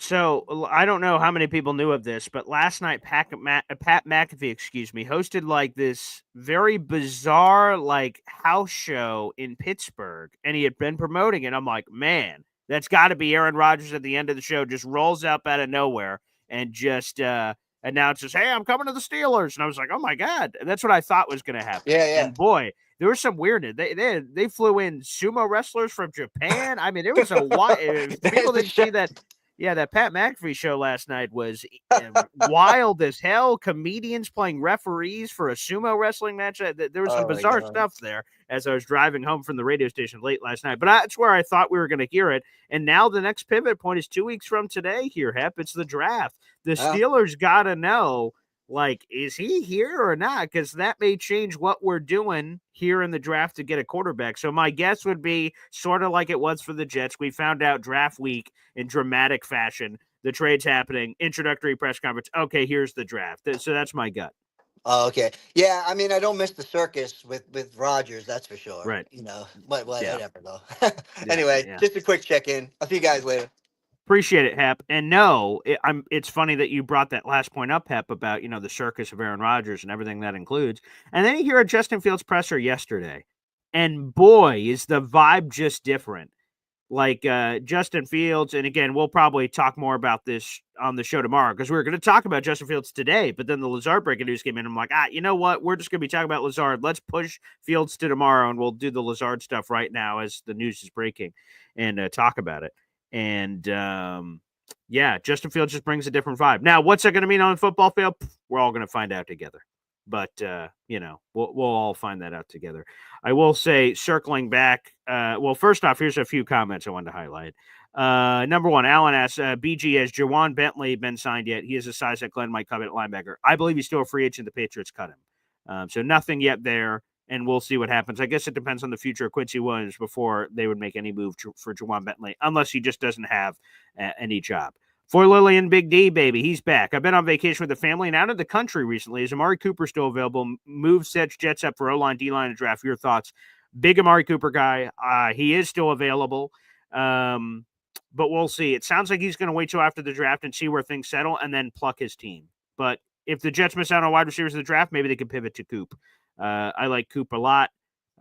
So I don't know how many people knew of this, but last night Pat McAfee, hosted like this very bizarre like house show in Pittsburgh, and he had been promoting it. I'm like, man, that's got to be Aaron Rodgers at the end of the show. Just rolls up out of nowhere and just announces, "Hey, I'm coming to the Steelers," and I was like, "Oh my god!" That's what I thought was going to happen. Yeah, yeah. And boy, there was some weirdness. They flew in sumo wrestlers from Japan. I mean, it was a wild. People didn't see that. Yeah, that Pat McAfee show last night was wild as hell. Comedians playing referees for a sumo wrestling match. There was some Oh my bizarre God. stuff there as I was driving home from the radio station late last night. But that's where I thought we were going to hear it. And now the next pivot point is 2 weeks from today here, Hep. It's the draft. The Yeah. Steelers got to know, like, is he here or not? Because that may change what we're doing here in the draft to get a quarterback. So my guess would be sort of like it was for the Jets. We found out draft week in dramatic fashion. The trade's happening. Introductory press conference. Okay, here's the draft. So that's my gut. Oh, okay. Yeah, I mean, I don't miss the circus with Rogers, that's for sure. Right. You know, whatever though. Yeah, Anyway, yeah. just a quick check-in. I'll see you guys later. Appreciate it, Hep. And no, it's funny that you brought that last point up, Hep, about, the circus of Aaron Rodgers and everything that includes. And then you hear a Justin Fields presser yesterday, and boy, is the vibe just different. Like Justin Fields, and again, we'll probably talk more about this on the show tomorrow because we were going to talk about Justin Fields today, but then the Lazard breaking news came in. I'm like, you know what? We're just going to be talking about Lazard. Let's push Fields to tomorrow, and we'll do the Lazard stuff right now as the news is breaking and talk about it. And yeah, Justin Fields just brings a different vibe. Now, what's that going to mean on the football field? We're all going to find out together. But, we'll all find that out together. I will say, circling back, well, first off, here's a few comments I wanted to highlight. Number one, Alan asks, BG, has Jawan Bentley been signed yet? He is a size that Glenn might covet at linebacker. I believe he's still a free agent. The Patriots cut him. So nothing yet there, and we'll see what happens. I guess it depends on the future of Quincy Williams before they would make any move for Jawan Bentley, unless he just doesn't have any job. For Lillian, Big D, baby, he's back. I've been on vacation with the family and out of the country recently. Is Amari Cooper still available? Move sets Jets up for O-line, D-line, and draft. Your thoughts? Big Amari Cooper guy. He is still available, but we'll see. It sounds like he's going to wait till after the draft and see where things settle and then pluck his team. But if the Jets miss out on wide receivers in the draft, maybe they can pivot to Coop. I like Coop a lot.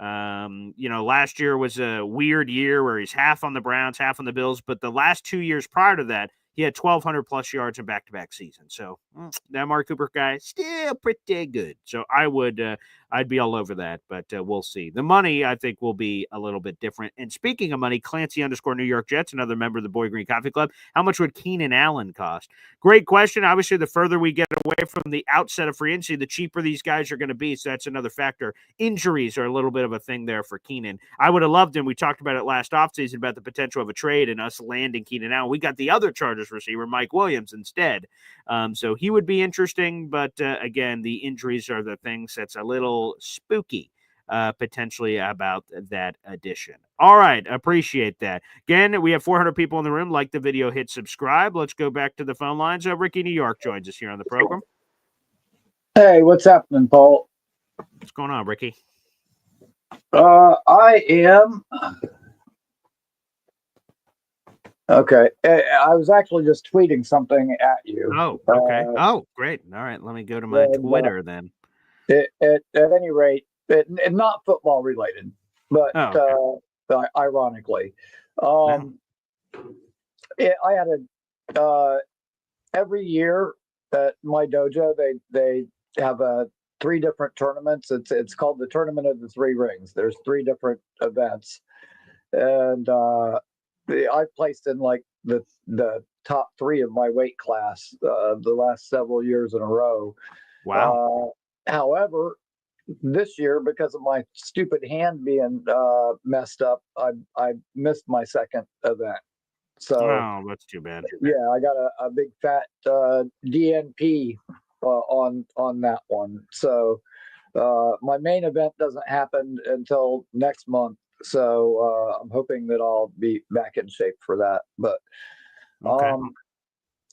Last year was a weird year where he's half on the Browns, half on the Bills, but the last 2 years prior to that, he had 1,200 plus yards in back-to-back seasons. So that Amari Cooper guy still pretty good. So I'd be all over that, but we'll see. The money, I think, will be a little bit different. And speaking of money, Clancy _ New York Jets, another member of the Boy Green Coffee Club. How much would Keenan Allen cost? Great question. Obviously, the further we get away from the outset of free agency, the cheaper these guys are going to be. So that's another factor. Injuries are a little bit of a thing there for Keenan. I would have loved him. We talked about it last offseason about the potential of a trade and us landing Keenan Allen. We got the other Chargers receiver, Mike Williams, instead. So he would be interesting. But again, the injuries are the things that's a little spooky. Potentially about that addition. All right. Appreciate that. Again, we have 400 people in the room. Like the video, hit subscribe. Let's go back to the phone lines. Ricky New York joins us here on the program. Hey, what's happening, Paul? What's going on, Ricky? I am. Okay. I was actually just tweeting something at you. Oh, okay. Great. All right. Let me go to my Twitter then. At any rate, not football related, but ironically, I had every year at my dojo they have 3 different tournaments. It's called the Tournament of the Three Rings. There's 3 different events, and I placed in like the top 3 of my weight class the last several years in a row. Wow. However, this year, because of my stupid hand being messed up, I missed my second event. So, that's too bad. Yeah, I got a big fat DNP on that one. So my main event doesn't happen until next month. So I'm hoping that I'll be back in shape for that. But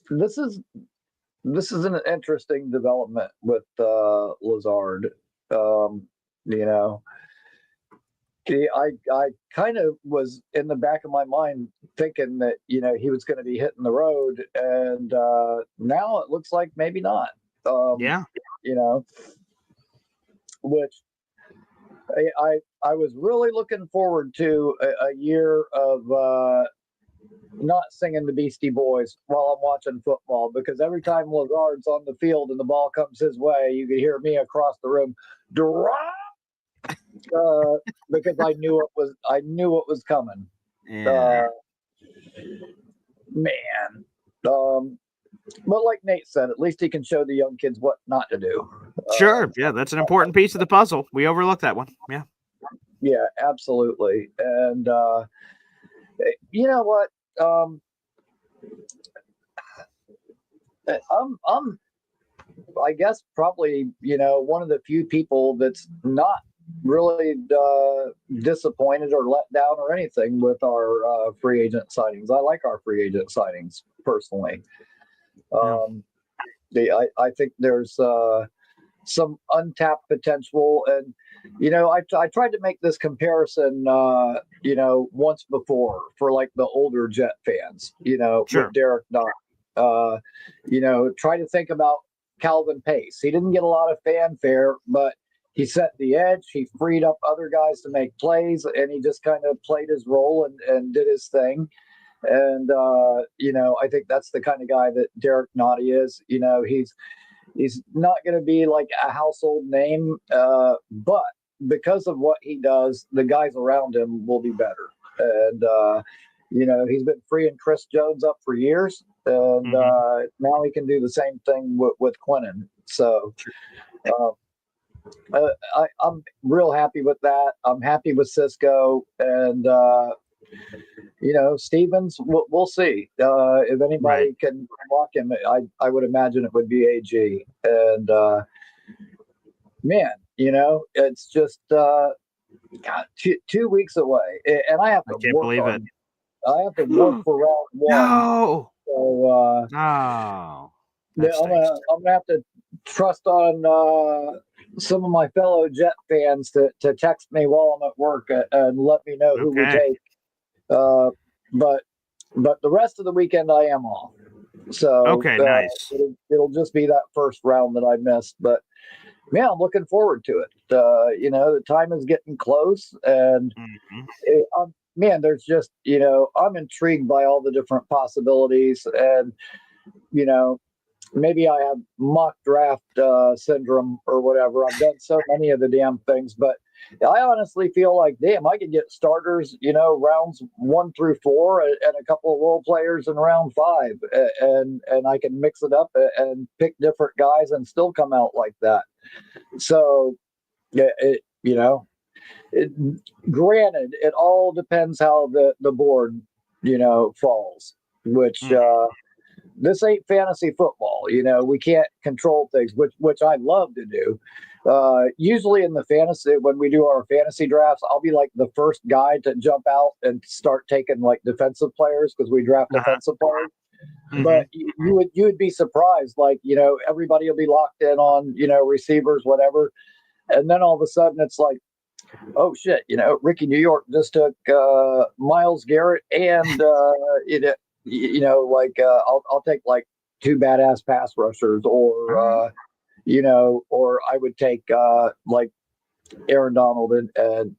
this is an interesting development with Lazard. You know, I kind of was in the back of my mind thinking that he was going to be hitting the road, and now it looks like maybe not. Yeah. Which I was really looking forward to a year of not singing the Beastie Boys while I'm watching football, because every time Lazard's on the field and the ball comes his way, you could hear me across the room, drop, because I knew it was coming. Yeah. Man. But like Nate said, at least he can show the young kids what not to do. Sure. Yeah, that's an important piece of the puzzle. We overlooked that one. Yeah. Yeah, absolutely. And you know what? I'm I guess probably one of the few people that's not really disappointed or let down or anything with our free agent signings. I like our free agent signings personally. I think there's some untapped potential, and I tried to make this comparison once before for like the older Jet fans, Sure. with Derek Nott. Try to think about Calvin Pace. He didn't get a lot of fanfare, but he set the edge. He freed up other guys to make plays, and he just kind of played his role and did his thing. And I think that's the kind of guy that Derek Nottie is. He's not going to be like a household name, but because of what he does, the guys around him will be better. And he's been freeing Chris Jones up for years, and now he can do the same thing with Quinnen. So I'm real happy with that. I'm happy with Cisco, and Stevens, we'll see. If anybody can block him, I would imagine it would be AG. And man, it's just God, 2 weeks away, and I have to can't believe it. I have to work for round one. No. So No. yeah, I'm gonna have to trust on some of my fellow Jet fans to text me while I'm at work and let me know who we take. But the rest of the weekend I am off. So nice. It'll just be that first round that I missed. But man, I'm looking forward to it. The time is getting close, and man, there's just I'm intrigued by all the different possibilities, and maybe I have mock draft syndrome or whatever. I've done so many of the damn things, but I honestly feel like, damn, I could get starters, rounds 1 through 4, and a couple of role players in round 5, and I can mix it up and pick different guys and still come out like that. So, granted, it all depends how the board, falls, which. This ain't fantasy football. We can't control things, which I love to do. Usually in the fantasy, when we do our fantasy drafts, I'll be like the first guy to jump out and start taking like defensive players, because we draft defensive players. But you would be surprised, like, everybody will be locked in on, receivers, whatever. And then all of a sudden it's like, oh shit, Ricky New York just took Myles Garrett and I'll take like 2 badass pass rushers, or or I would take like Aaron Donald and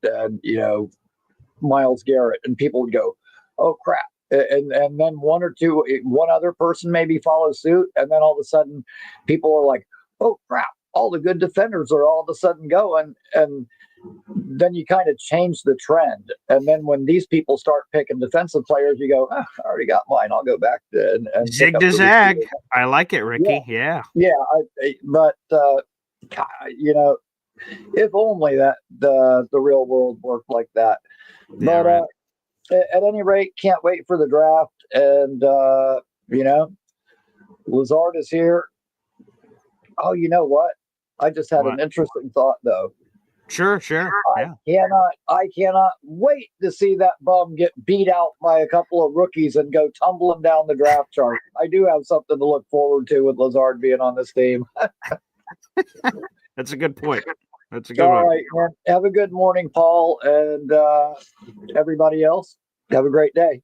Myles Garrett, and people would go, oh crap, and then one other person maybe follows suit, and then all of a sudden people are like, oh crap, all the good defenders are all of a sudden going, and then you kind of change the trend. And then when these people start picking defensive players, you go, I already got mine. I'll go back to and zig to zag. I like it, Ricky. Yeah. But if only that the real world worked like that. Yeah, but at any rate, can't wait for the draft. And Lazard is here. Oh, you know what? I just had an interesting thought, though. Sure. Yeah. I cannot wait to see that bum get beat out by a couple of rookies and go tumbling down the draft chart. I do have something to look forward to with Lazard being on this team. That's a good point. That's a good All one. right, man. Have a good morning, Paul, and everybody else. Have a great day.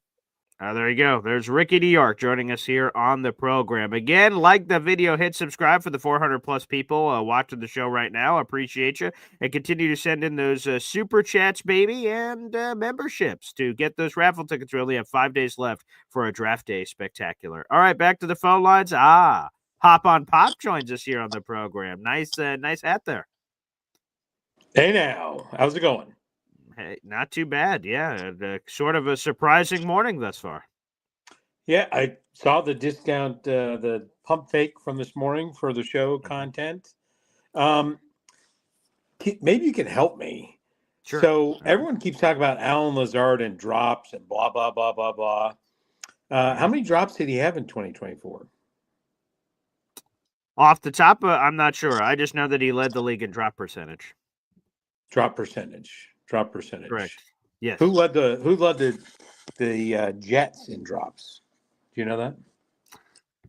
There you go. There's Ricky New York joining us here on the program. Again, like the video, hit subscribe for the 400 plus people watching the show right now. Appreciate you. And continue to send in those super chats, baby, and memberships to get those raffle tickets. We only have 5 days left for a draft day spectacular. All right, back to the phone lines. Hop on Pop joins us here on the program. Nice hat there. Hey now, how's it going? Hey, not too bad. Yeah, sort of a surprising morning thus far. Yeah, I saw the discount, the pump fake from this morning for the show content. Maybe you can help me. Sure. So everyone keeps talking about Allen Lazard and drops and blah, blah, blah, blah, blah. How many drops did he have in 2024? Off the top, I'm not sure. I just know that he led the league in drop percentage. Drop percentage. Correct. Yes. Who led the Jets in drops? Do you know that?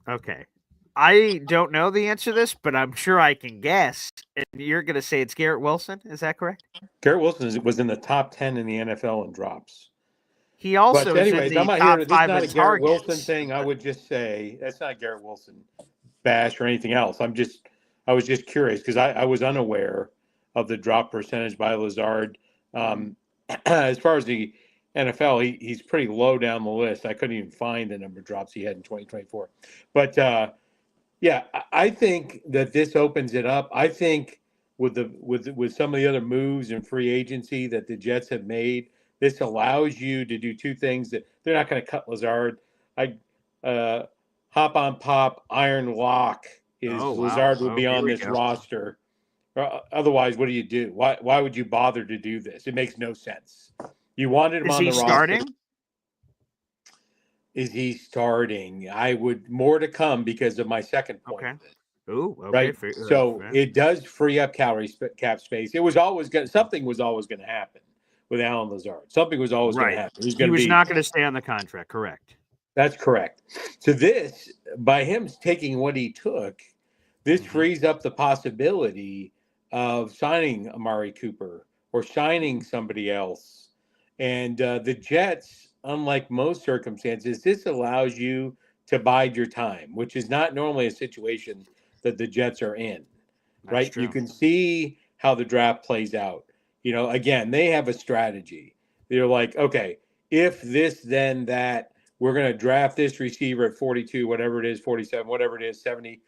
Okay. I don't know the answer to this, but I'm sure I can guess. And you're going to say it's Garrett Wilson. Is that correct? Garrett Wilson was in the top 10 in the NFL in drops. He also But anyways, is in the I'm not top here. This is 5 not a in Garrett targets. Wilson thing. I would just say that's not Garrett Wilson bash or anything else. I was just curious because I was unaware of the drop percentage by Lazard. As far as the NFL, he's pretty low down the list. I couldn't even find the number of drops he had in 2024. But yeah, I think that this opens it up. I think with some of the other moves and free agency that the Jets have made, this allows you to do two things that they're not going to cut Lazard. Hop on Pop, iron lock is Lazard will be on this roster. Otherwise, what do? Why would you bother to do this? It makes no sense. You wanted him on the roster. Is he starting? Is he starting? I would more to come because of my second point. Okay. Ooh, okay. Right. So it does free up cap space. It was always something was always going to happen with Allen Lazard. Something was always going to happen. He was not going to stay on the contract. Correct. That's correct. So this, by him taking what he took, this frees up the possibility of signing Amari Cooper or signing somebody else. And the Jets, unlike most circumstances, this allows you to bide your time, which is not normally a situation that the Jets are in, right? You can see how the draft plays out. You know, again, they have a strategy. They're like, okay, if this, then that, we're going to draft this receiver at 42, whatever it is, 47, whatever it is, 70.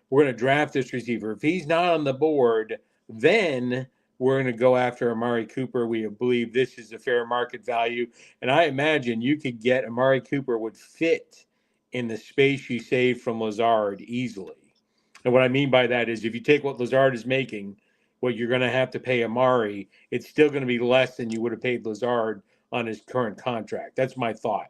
We're going to draft this receiver. If he's not on the board, then we're going to go after Amari Cooper. We believe this is a fair market value. And I imagine you could get Amari Cooper would fit in the space you saved from Lazard easily. And what I mean by that is if you take what Lazard is making, what you're going to have to pay Amari, it's still going to be less than you would have paid Lazard on his current contract. That's my thought.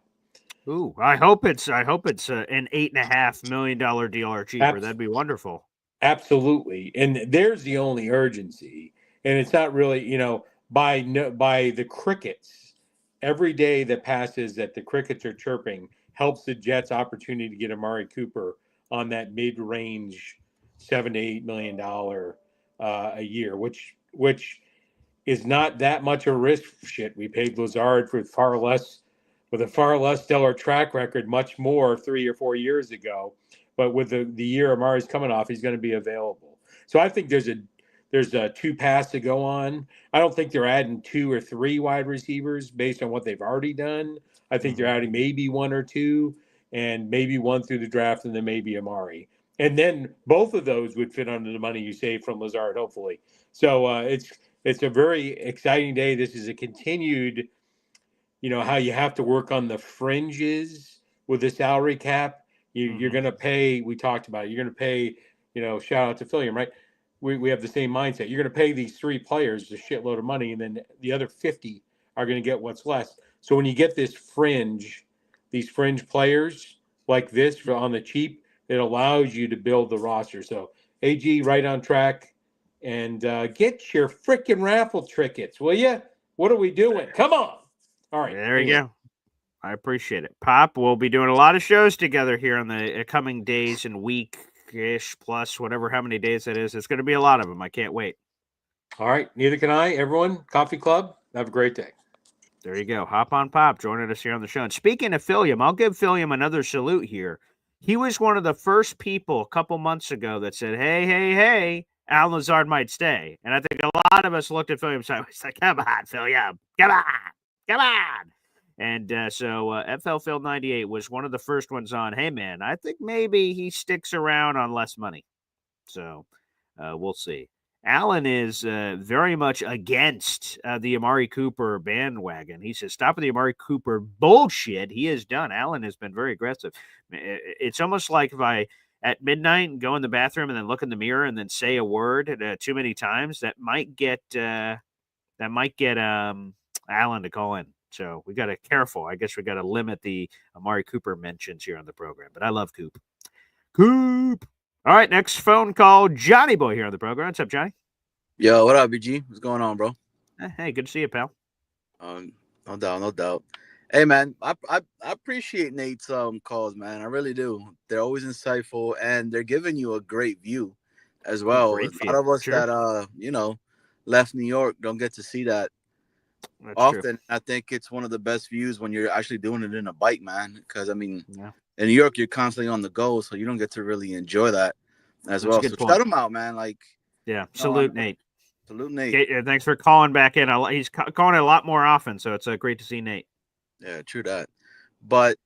Ooh, I hope it's an $8.5 million deal or cheaper. That'd be wonderful. Absolutely. And there's the only urgency. And it's not really, you know, by the crickets, every day that passes that the crickets are chirping helps the Jets' opportunity to get Amari Cooper on that mid-range $7 to $8 million a year, which is not that much a risk. Shit, we paid Lazard for far less, with a far less stellar track record, much more 3 or 4 years ago. But with the year Amari's coming off, he's going to be available. So I think there's a two paths to go on. I don't think they're adding 2 or 3 wide receivers based on what they've already done. I think they're adding maybe 1 or 2, and maybe 1 through the draft, and then maybe Amari. And then both of those would fit under the money you save from Lazard, hopefully. So it's a very exciting day. This is a continued, you know, how you have to work on the fringes with the salary cap. You're going to pay, we talked about it, you're going to pay, you know, shout out to Philliam, right? We have the same mindset. You're going to pay these 3 players a shitload of money, and then the other 50 are going to get what's less. So when you get these fringe players like this on the cheap, it allows you to build the roster. So AG, right on track, and get your freaking raffle tickets, will you? What are we doing? Come on. All right. There you go. I appreciate it. Pop, we'll be doing a lot of shows together here in the coming days and week-ish plus whatever, how many days that is. It's going to be a lot of them. I can't wait. All right. Neither can I. Everyone, Coffee Club, have a great day. There you go. Hop on Pop joining us here on the show. And speaking of Philium, I'll give Philium another salute here. He was one of the first people a couple months ago that said, hey, Allen Lazard might stay. And I think a lot of us looked at Philium and was like, come on, Philium. Come on. And so FL Phil 98 was one of the first ones on, hey, man, I think maybe he sticks around on less money. So we'll see. Allen is very much against the Amari Cooper bandwagon. He says, stop with the Amari Cooper bullshit. He is done. Allen has been very aggressive. It's almost like if I, at midnight, go in the bathroom and then look in the mirror and then say a word too many times, that might get Allen to call in. So we got to careful. I guess we got to limit the Amari Cooper mentions here on the program. But I love Coop. All right, next phone call, Johnny Boy here on the program. What's up, Johnny? Yo, what up, BG? What's going on, bro? Hey, good to see you, pal. No doubt. Hey, man, I appreciate Nate's calls, man. I really do. They're always insightful, and they're giving you a great view as well. A lot of us that left New York don't get to see that often. True. I think it's one of the best views when you're actually doing it in a bike, man. Because I mean, in New York, you're constantly on the go, so you don't get to really enjoy that as well. So shout him out, man. Like, salute Nate. Salute Nate. Okay, thanks for calling back in. He's calling it a lot more often, so it's great to see Nate. Yeah, true that. But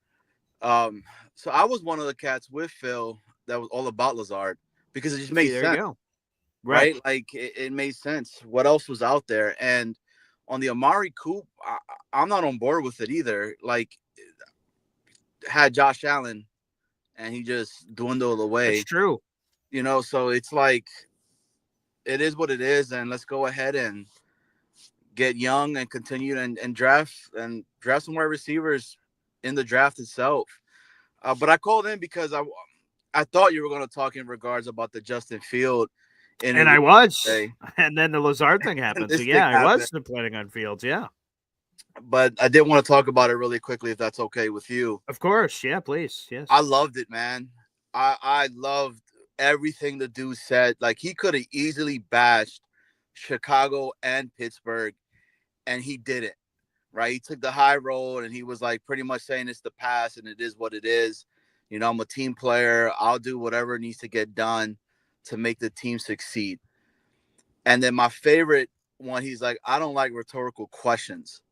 so I was one of the cats with Phil that was all about Lazard because it just made sense. There you go. Right? Like it made sense. What else was out there? And on the Amari Coop, I'm not on board with it either. Like, had Josh Allen and he just dwindled away. It's true. So it's like, it is what it is, and let's go ahead and get young and continue and draft some wide receivers in the draft itself. But I called in because I thought you were going to talk in regards about the Justin Field. And I was. And then the Lazard thing happened. So, I was planning on Fields, But I did want to talk about it really quickly, if that's okay with you. Of course. Yeah, please. Yes. I loved it, man. I loved everything the dude said. Like, he could have easily bashed Chicago and Pittsburgh, and he didn't, right? He took the high road, and he was like pretty much saying it's the past and it is what it is. I'm a team player. I'll do whatever needs to get done to make the team succeed. And then my favorite one, he's like, I don't like rhetorical questions,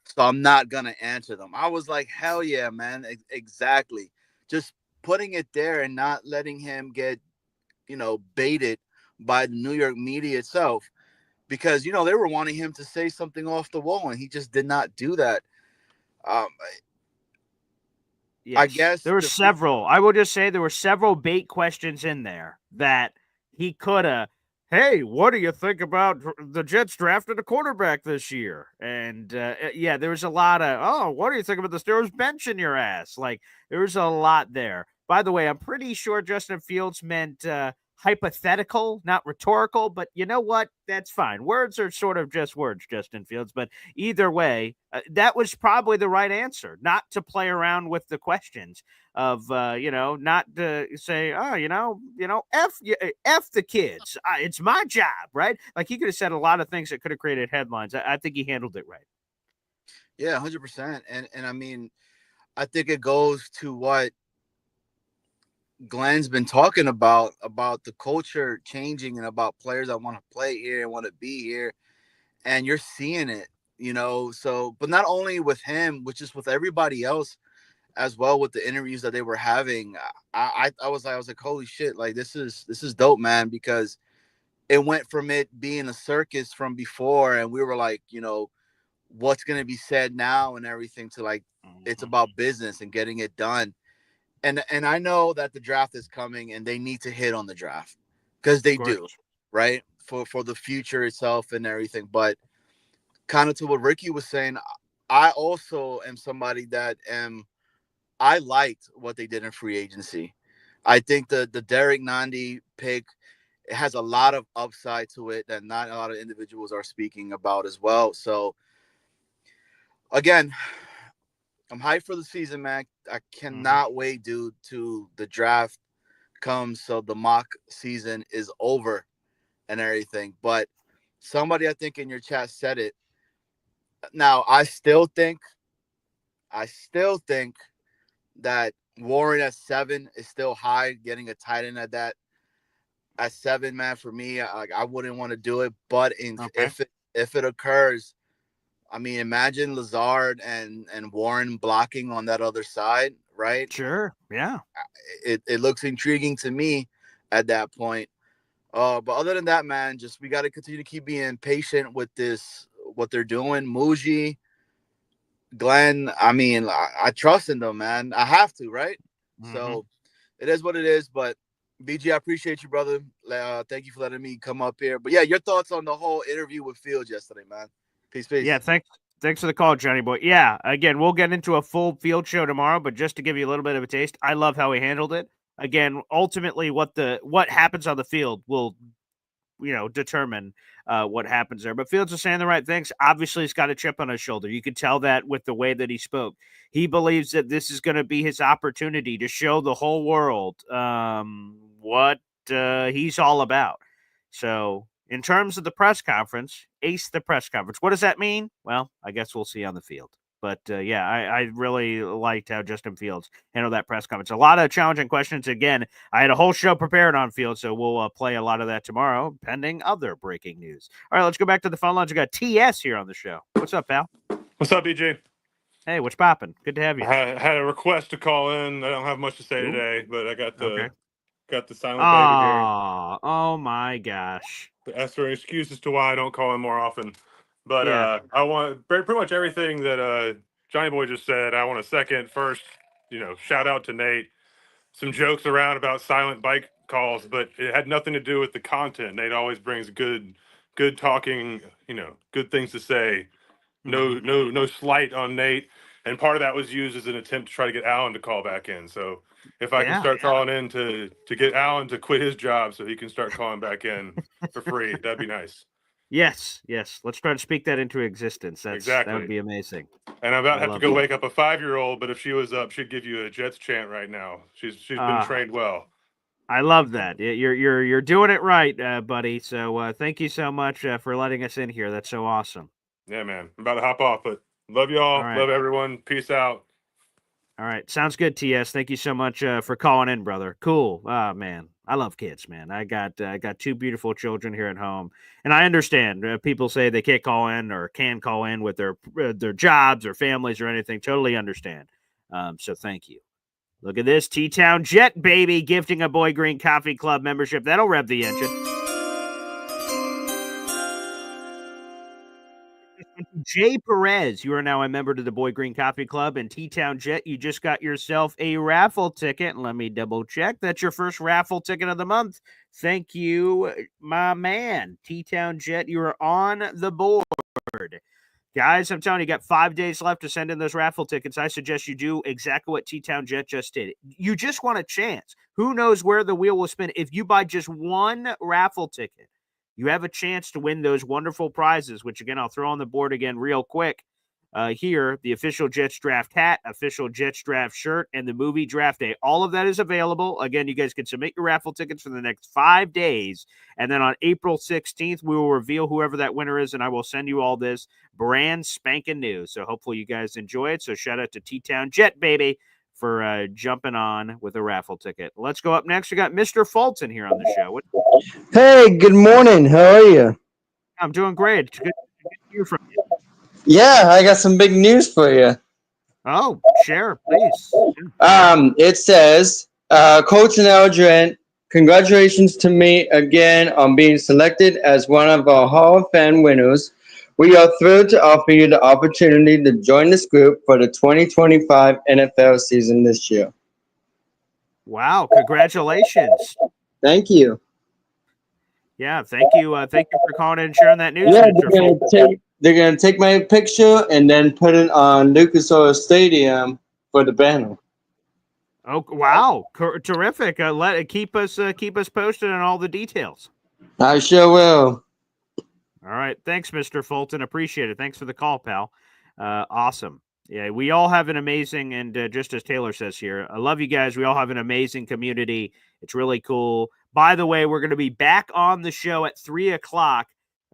so I'm not going to answer them. I was like, hell yeah, man. Exactly. Just putting it there and not letting him get, baited by the New York media itself, because, they were wanting him to say something off the wall, and he just did not do that. Yes. I guess there were several. I will just say there were several bait questions in there that he could have. Hey, what do you think about the Jets drafted a quarterback this year? And there was a lot of, what do you think about the Steelers benching your ass? Like, there was a lot there. By the way, I'm pretty sure Justin Fields meant hypothetical, not rhetorical, but you know what? That's fine. Words are sort of just words, Justin Fields. But either way, that was probably the right answer, not to play around with the questions of, not to say, F the kids. It's my job, right? Like, he could have said a lot of things that could have created headlines. I think he handled it right. Yeah, 100%. And I mean, I think it goes to what Glenn's been talking about the culture changing and about players that want to play here and want to be here. And you're seeing it, so, but not only with him, which is with everybody else as well, with the interviews that they were having. I was like, holy shit, like this is dope, man, because it went from it being a circus from before, and we were like, what's going to be said now and everything, to like, it's about business and getting it done. And I know that the draft is coming, and they need to hit on the draft because they do, right? For the future itself and everything. But kind of to what Ricky was saying, I also am somebody that I liked what they did in free agency. I think the Derek Nandi pick, it has a lot of upside to it that not a lot of individuals are speaking about as well. So again, I'm hyped for the season, man. I cannot wait, dude, to the draft comes, so the mock season is over and everything. But somebody I think in your chat said it. Now, I still think that Warren at 7 is still high. Getting a tight end at 7, man, for me, I wouldn't want to do it. But if it occurs, I mean, imagine Lazard and Warren blocking on that other side, right? Sure, yeah. It looks intriguing to me at that point. But other than that, man, just we got to continue to keep being patient with this, what they're doing. Muji, Glenn, I mean, I trust in them, man. I have to, right? Mm-hmm. So it is what it is. But BG, I appreciate you, brother. Thank you for letting me come up here. But yeah, your thoughts on the whole interview with Fields yesterday, man. Peace. Yeah, thanks for the call, Johnny Boy. Yeah, again, we'll get into a full Field show tomorrow, but just to give you a little bit of a taste, I love how he handled it. Again, ultimately, what happens on the field will, determine what happens there. But Fields is saying the right things. Obviously, he's got a chip on his shoulder. You could tell that with the way that he spoke. He believes that this is going to be his opportunity to show the whole world what he's all about. So, in terms of the press conference, ace the press conference. What does that mean? Well, I guess we'll see on the field. But, yeah, I really liked how Justin Fields handled that press conference. A lot of challenging questions. Again, I had a whole show prepared on Fields, so we'll play a lot of that tomorrow, pending other breaking news. All right, let's go back to the phone lines. We got TS here on the show. What's up, pal? What's up, BJ? Hey, what's popping? Good to have you. I had a request to call in. I don't have much to say today, but I got the silent baby here. Oh my gosh. Ask for an excuse as to why I don't call in more often. But I want pretty much everything that Johnny Boy just said. I want to second first, shout out to Nate. Some jokes around about silent bike calls, but it had nothing to do with the content. Nate always brings good talking, good things to say. No slight on Nate. And part of that was used as an attempt to try to get Allen to call back in. So if I can start calling in to get Allen to quit his job so he can start calling back in for free, that'd be nice. Yes. Let's try to speak that into existence. That would be amazing. And I'm about to have to go wake up a 5-year-old, but if she was up, she'd give you a Jets chant right now. She's been trained well. I love that. You're doing it right, buddy. So thank you so much for letting us in here. That's so awesome. Yeah, man. I'm about to hop off, but love you all. Love everyone. Peace out. All right. Sounds good, TS. Thank you so much for calling in, brother. Cool. Man. I love kids, man. I got 2 beautiful children here at home, and I understand people say they can't call in or can call in with their jobs or families or anything. Totally understand. So thank you. Look at this T-Town Jet, baby, gifting a Boy Green Coffee Club membership. That'll rev the engine. Jay Perez, you are now a member to the Boy Green Coffee Club, and T-Town Jet, you just got yourself a raffle ticket. Let me double check. That's your first raffle ticket of the month. Thank you, my man. T-Town Jet, you are on the board. Guys, I'm telling you, you got 5 days left to send in those raffle tickets. I suggest you do exactly what T-Town Jet just did. You just want a chance. Who knows where the wheel will spin? If you buy just one raffle ticket, you have a chance to win those wonderful prizes, which, again, I'll throw on the board again real quick. Here, the official Jets Draft hat, official Jets Draft shirt, and the movie Draft Day. All of that is available. Again, you guys can submit your raffle tickets for the next 5 days. And then on April 16th, we will reveal whoever that winner is, and I will send you all this brand spanking new. So hopefully you guys enjoy it. So shout out to T-Town Jet, baby, for jumping on with a raffle ticket. Let's go up next. We got Mr. Fulton here on the show. Hey, good morning. How are you? I'm doing great. It's good to hear from you. Yeah, I got some big news for you. Oh, share, please. It says, Coach and Eldrin, congratulations to me again on being selected as one of our Hall of Fame winners. We are thrilled to offer you the opportunity to join this group for the 2025 NFL season this year. Wow, congratulations. Thank you. Yeah, thank you. Thank you for calling in and sharing that news. Yeah, they're gonna take my picture and then put it on Lucas Oil Stadium for the banner. Oh wow, terrific! Keep us posted on all the details. I sure will. All right, thanks, Mr. Fulton. Appreciate it. Thanks for the call, pal. Awesome. Yeah, we all have an amazing, and just as Taylor says here, I love you guys. We all have an amazing community. It's really cool. By the way, we're going to be back on the show at 3:00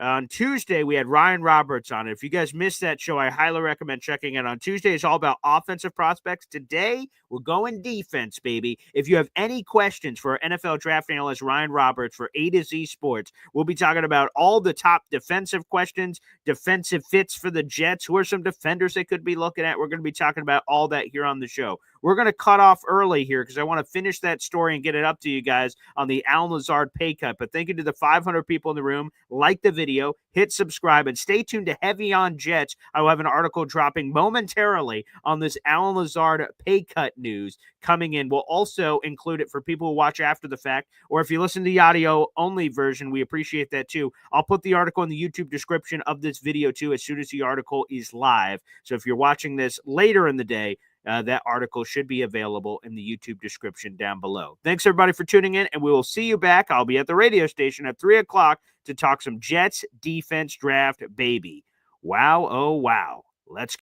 On Tuesday, we had Ryan Roberts on it. If you guys missed that show, I highly recommend checking it. On Tuesday, it's all about offensive prospects. Today, we're going defense, baby. If you have any questions for our NFL draft analyst Ryan Roberts for A to Z Sports, we'll be talking about all the top defensive questions, defensive fits for the Jets. Who are some defenders they could be looking at? We're going to be talking about all that here on the show. We're going to cut off early here because I want to finish that story and get it up to you guys on the Allen Lazard pay cut. But thank you to the 500 people in the room. Like the video, hit subscribe, and stay tuned to Heavy on Jets. I will have an article dropping momentarily on this Allen Lazard pay cut news coming in. We'll also include it for people who watch after the fact, or if you listen to the audio-only version, we appreciate that too. I'll put the article in the YouTube description of this video too as soon as the article is live. So if you're watching this later in the day, that article should be available in the YouTube description down below. Thanks, everybody, for tuning in, and we will see you back. I'll be at the radio station at 3 o'clock to talk some Jets defense draft, baby. Wow, oh, wow. Let's